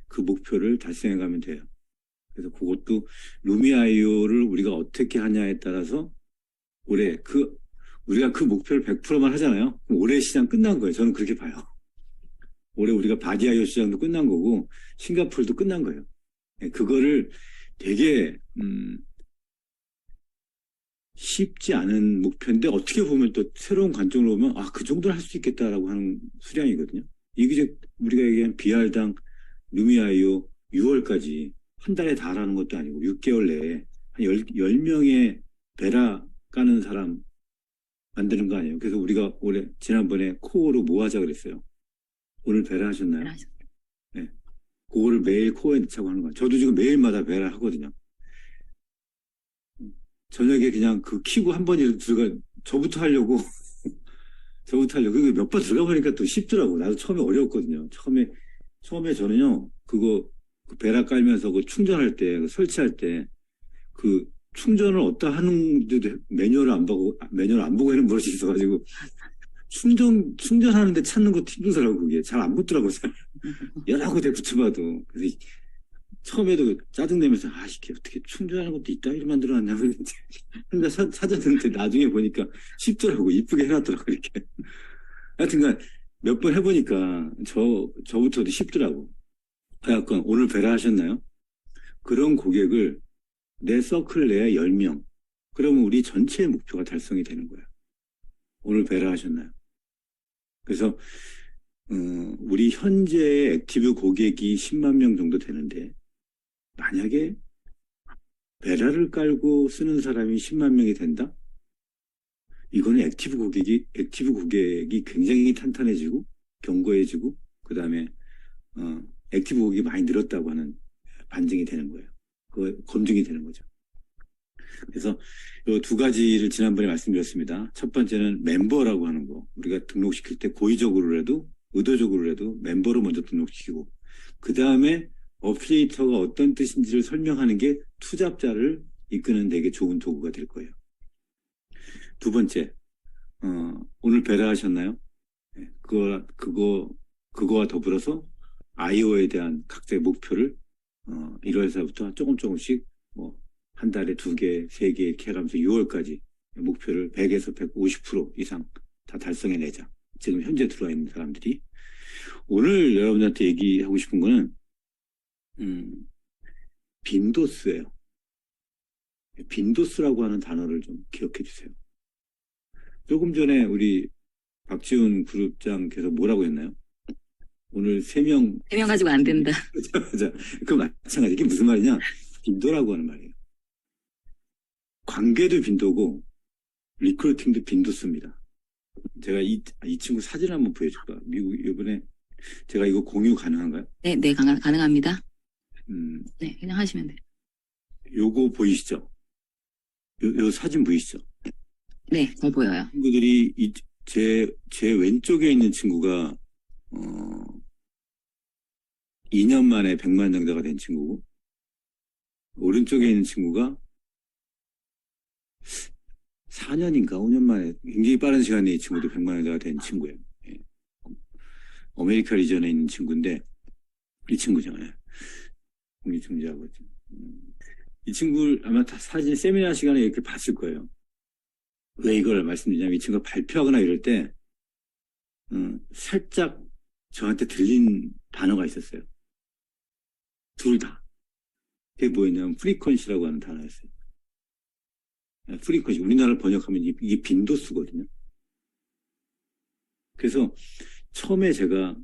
그 목표를 달성해 가면 돼요. 그래서 그것도 루미아이오를 우리가 어떻게 하냐에 따라서 올해 우리가 그 목표를 100%만 하잖아요. 그럼 올해 시장 끝난 거예요. 저는 그렇게 봐요. 올해 우리가 바디아이오 시장도 끝난 거고 싱가포르도 끝난 거예요. 그거를 되게 쉽지 않은 목표인데 어떻게 보면 또 새로운 관점으로 보면 그 정도는 할 수 있겠다라고 하는 수량이거든요. 이게 이제 우리가 얘기한 BR당 루미아이오 6월까지 한 달에 다 하라는 것도 아니고 6개월 내에 한 10명의 베라 까는 사람 만드는 거 아니에요. 그래서 우리가 지난번에 코어로 뭐 하자 그랬어요. 오늘 베라 하셨나요? 네. 그거를 매일 코어에 넣자고 하는 거예요. 저도 지금 매일마다 베라 하거든요. 저녁에 그냥 키고 한 번이라도 저부터 하려고 그리고 몇 번 들어가 보니까 또 쉽더라고. 나도 처음에 어려웠거든요. 처음에 저는요, 그 베라 깔면서 충전할 때, 설치할 때, 충전을 어디다 하는데도 매뉴얼을 안 보고 하는 버릇이 있어가지고, 충전하는데 찾는 것도 힘들더라고, 그게. 잘 안 붙더라고, 여러 군데 붙여봐도. 그래서 처음에도 짜증내면서, 이게 어떻게 충전하는 것도 이따위로 만들어놨냐고. 근데 찾았는데 나중에 보니까 쉽더라고. 이쁘게 해놨더라고, 이렇게. 하여튼간 몇 번 해보니까 저부터도 쉽더라고. 약간 오늘 베라 하셨나요? 그런 고객을 내 서클 내에 10명. 그러면 우리 전체의 목표가 달성이 되는 거예요. 오늘 베라 하셨나요? 그래서 우리 현재의 액티브 고객이 10만 명 정도 되는데 만약에 베라를 깔고 쓰는 사람이 10만 명이 된다? 이거는 액티브 고객이 굉장히 탄탄해지고 견고해지고 그 다음에 액티브 고객이 많이 늘었다고 하는 반증이 되는 거예요. 검증이 되는 거죠. 그래서 이 두 가지를 지난번에 말씀드렸습니다. 첫 번째는 멤버라고 하는 거. 우리가 등록시킬 때 고의적으로라도 의도적으로라도 멤버로 먼저 등록시키고 그 다음에 어플리에이터가 어떤 뜻인지를 설명하는 게 투잡자를 이끄는 되게 좋은 도구가 될 거예요. 두 번째, 오늘 베라 하셨나요? 네, 그거와 더불어서 아이오에 대한 각자의 목표를 1월에서부터 조금씩 한 달에 2개, 3개 이렇게 해가면서 6월까지 목표를 100에서 150% 이상 다 달성해내자. 지금 현재 들어와 있는 사람들이. 오늘 여러분한테 얘기하고 싶은 거는 빈도스예요. 빈도스라고 하는 단어를 좀 기억해 주세요. 조금 전에 우리 박지훈 그룹장께서 뭐라고 했나요? 오늘 3명 가지고 안 된다. 그 마찬가지. 이게 무슨 말이냐? 빈도라고 하는 말이에요. 관계도 빈도고 리크루팅도 빈도수입니다. 제가 이 친구 사진 한번 보여줄까? 미국 이번에 제가 이거 공유 가능한가요? 네, 가능합니다. 네, 그냥 하시면 돼요. 요거 보이시죠? 요 사진 보이시죠? 네, 잘 보여요. 친구들이 제 왼쪽에 있는 친구가 2년 만에 100만 장자가 된 친구고 오른쪽에 있는 친구가 4년인가 5년 만에 굉장히 빠른 시간에 이 친구도 100만 장자가 된 친구예요. 예. 아메리카 리전에 있는 친구인데 이 친구잖아요. 공익중재하고 이 친구를 아마 다 사진 세미나 시간에 이렇게 봤을 거예요. 왜 이걸 말씀드리냐면 이 친구가 발표하거나 이럴 때 살짝 저한테 들린 단어가 있었어요. 둘 다. 그게 뭐였냐면 프리퀀시라고 하는 단어였어요. 프리퀀시. 우리나라를 번역하면 이게 빈도수거든요. 그래서 처음에 제가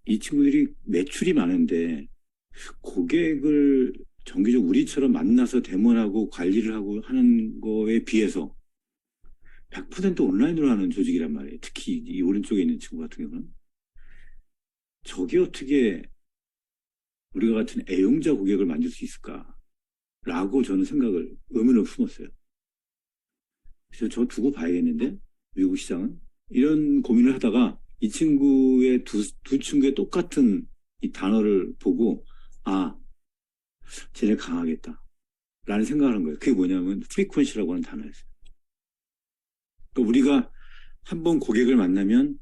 이 친구들이 매출이 많은데 고객을 정기적으로 우리처럼 만나서 데모하고 관리를 하고 하는 거에 비해서 100% 온라인으로 하는 조직이란 말이에요. 특히 이 오른쪽에 있는 친구 같은 경우는. 저게 어떻게 우리가 같은 애용자 고객을 만들 수 있을까? 라고 저는 의문을 품었어요. 그래서 저 두고 봐야겠는데, 미국 시장은? 이런 고민을 하다가 이 친구의 두 친구의 똑같은 이 단어를 보고, 아, 쟤네 강하겠다. 라는 생각을 한 거예요. 그게 뭐냐면, 프리퀀시라고 하는 단어였어요. 그러니까 우리가 한 번 고객을 만나면,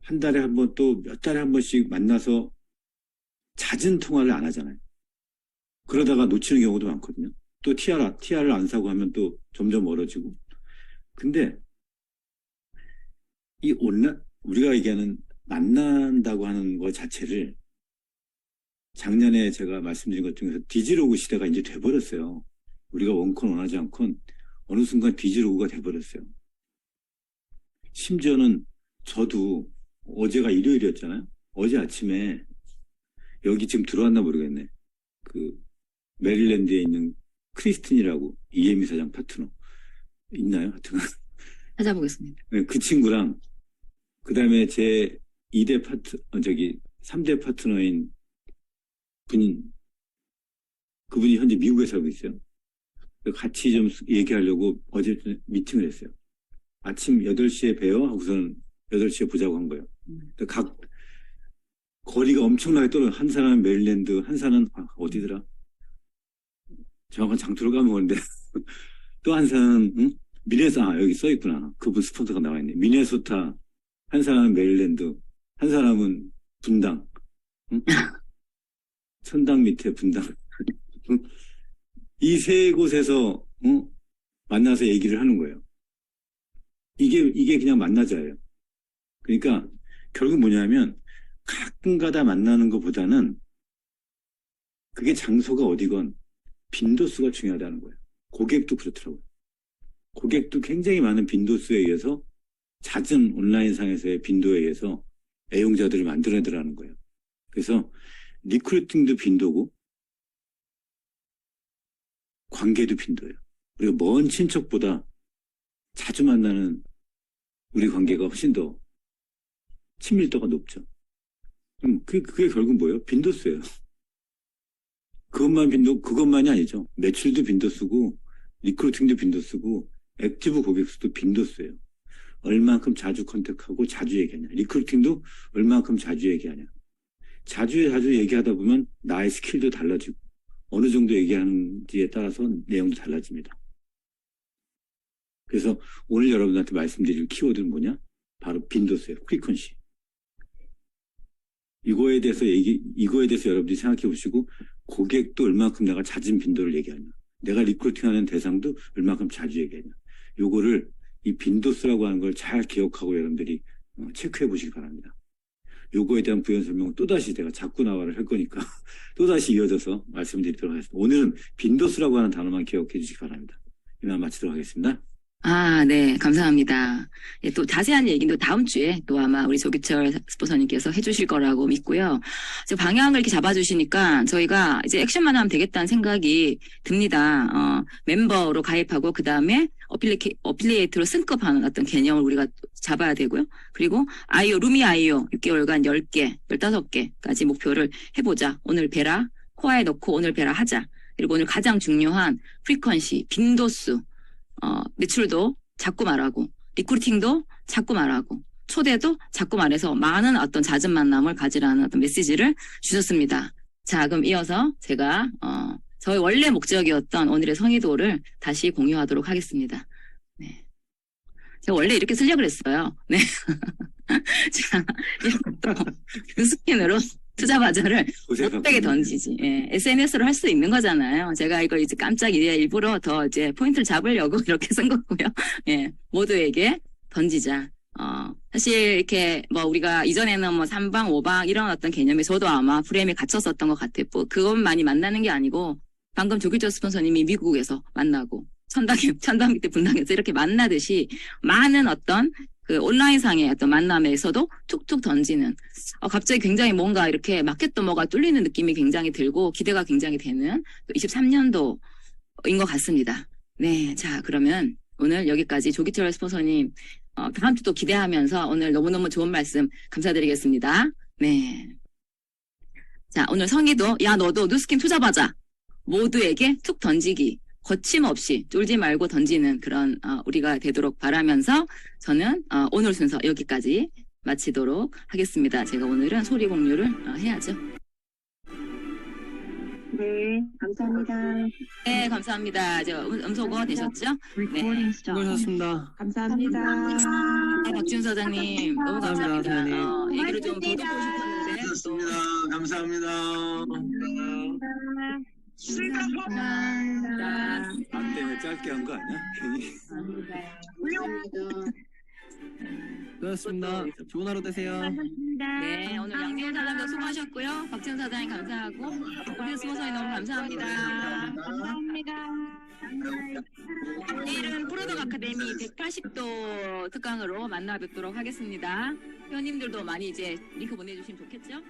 한 달에 한 번 또 몇 달에 한 번씩 만나서 잦은 통화를 안 하잖아요. 그러다가 놓치는 경우도 많거든요. 또 TR을 안 사고 하면 또 점점 멀어지고. 근데 이 우리가 얘기하는 만난다고 하는 것 자체를 작년에 제가 말씀드린 것 중에서 디지로그 시대가 이제 돼버렸어요. 우리가 원컨 원하지 않건 어느 순간 디지로그가 돼버렸어요. 심지어는 저도 어제가 일요일이었잖아요. 어제 아침에 여기 지금 들어왔나 모르겠네. 그 메릴랜드에 있는 크리스틴이라고 이혜미 사장 파트너 있나요? 하여튼 찾아보겠습니다. 네, 그 친구랑 그 다음에 제 3대 파트너인 그분이 현재 미국에 살고 있어요. 같이 좀 얘기하려고 어제 미팅을 했어요. 아침 8시에 봬요 하고서는 8시에 보자고 한 거예요. 각 거리가 엄청나게 떨어져. 한 사람은 메릴랜드, 한 사람은 어디더라? 정확한 장소를 까먹었는데 또 한 사람은 여기 써있구나. 그분 스폰서가 나와 있네. 미네소타, 한 사람은 메릴랜드, 한 사람은 분당. 응? 천당 밑에 분당. 이 세 곳에서 만나서 얘기를 하는 거예요. 이게 그냥 만나자예요. 그러니까 결국 뭐냐면 가끔가다 만나는 것보다는 그게 장소가 어디건 빈도수가 중요하다는 거예요. 고객도 그렇더라고요. 고객도 굉장히 많은 빈도수에 의해서 잦은 온라인상에서의 빈도에 의해서 애용자들을 만들어내더라는 거예요. 그래서 리크루팅도 빈도고 관계도 빈도예요. 우리가 먼 친척보다 자주 만나는 우리 관계가 훨씬 더 친밀도가 높죠. 그게 결국 뭐예요? 빈도수예요. 그것만이 아니죠. 매출도 빈도수고, 리크루팅도 빈도수고, 액티브 고객수도 빈도수예요. 얼만큼 자주 컨택하고 자주 얘기하냐. 리크루팅도 얼만큼 자주 얘기하냐. 자주 얘기하다 보면 나의 스킬도 달라지고, 어느 정도 얘기하는지에 따라서 내용도 달라집니다. 그래서 오늘 여러분한테 말씀드릴 키워드는 뭐냐? 바로 빈도수예요. 프리퀀시. 이거에 대해서 여러분들이 생각해 보시고, 고객도 얼만큼 내가 잦은 빈도를 얘기하냐. 내가 리크루팅하는 대상도 얼만큼 자주 얘기하냐. 요거를 이 빈도수라고 하는 걸 잘 기억하고 여러분들이 체크해 보시기 바랍니다. 요거에 대한 부연 설명은 또다시 제가 자꾸 나와를 할 거니까 또다시 이어져서 말씀드리도록 하겠습니다. 오늘은 빈도수라고 하는 단어만 기억해 주시기 바랍니다. 이만 마치도록 하겠습니다. 네, 감사합니다. 예, 또 자세한 얘기는 다음 주에 또 아마 우리 조기철 스폰서님께서 해주실 거라고 믿고요. 방향을 이렇게 잡아주시니까 저희가 이제 액션만 하면 되겠다는 생각이 듭니다. 멤버로 가입하고 그 다음에 어필리에이트로 승급하는 어떤 개념을 우리가 잡아야 되고요. 그리고 루미 아이오 6개월간 10개, 15개까지 목표를 해보자. 오늘 뵈라. 코아에 넣고 오늘 뵈라 하자. 그리고 오늘 가장 중요한 프리퀀시, 빈도수. 매출도 자꾸 말하고, 리크루팅도 자꾸 말하고, 초대도 자꾸 말해서 많은 어떤 잦은 만남을 가지라는 어떤 메시지를 주셨습니다. 자, 그럼 이어서 제가, 저희 원래 목적이었던 오늘의 성의도를 다시 공유하도록 하겠습니다. 네. 제가 원래 이렇게 쓰려고 했어요. 네. 자, 그 스캔으로 투자 바자를 어떻게 던지지? 예, SNS로 할 수 있는 거잖아요. 제가 이거 이제 깜짝 일부러 더 이제 포인트를 잡으려고 이렇게 쓴 거고요. 예, 모두에게 던지자. 사실 이렇게 우리가 이전에는 3방, 5방 이런 어떤 개념에 저도 아마 프레임에 갇혔었던 것 같아요. 그것만이 만나는 게 아니고 방금 조기철 스폰서님이 미국에서 만나고 천당 밑에 분당에서 이렇게 만나듯이 많은 어떤 그 온라인상의 어떤 만남에서도 툭툭 던지는 갑자기 굉장히 뭔가 이렇게 마켓도 뭐가 뚫리는 느낌이 굉장히 들고 기대가 굉장히 되는 23년도인 것 같습니다. 네, 자 그러면 오늘 여기까지 조기철 스폰서님 다음 주 또 기대하면서 오늘 너무너무 좋은 말씀 감사드리겠습니다. 네. 자 오늘 성의도 야 너도 뉴스킨 투자 받아. 모두에게 툭 던지기, 거침없이 쫄지 말고 던지는 그런 우리가 되도록 바라면서 저는 오늘 순서 여기까지 마치도록 하겠습니다. 제가 오늘은 소리 공유를 해야죠. 네, 감사합니다. 네, 감사합니다. 음소거 되셨죠? 네. 수고하셨습니다. 감사합니다. 박지훈 사장님 너무 감사합니다. 사장님. 얘기를 좀 더 듣고 싶었는데 또 감사합니다. 안 때문에 짧게 한 거 아니야? 괜히. 수고하셨습니다. 좋은 하루 되세요. 네, 오늘 양재훈 사장도 수고하셨고요. 박지훈 사장님 감사하고 우리 스포서님 너무 감사합니다. 내일은 프로덕 아카데미 180도 특강으로 만나 뵙도록 하겠습니다. 회원님들도 많이 이제 링크 보내주시면 좋겠죠?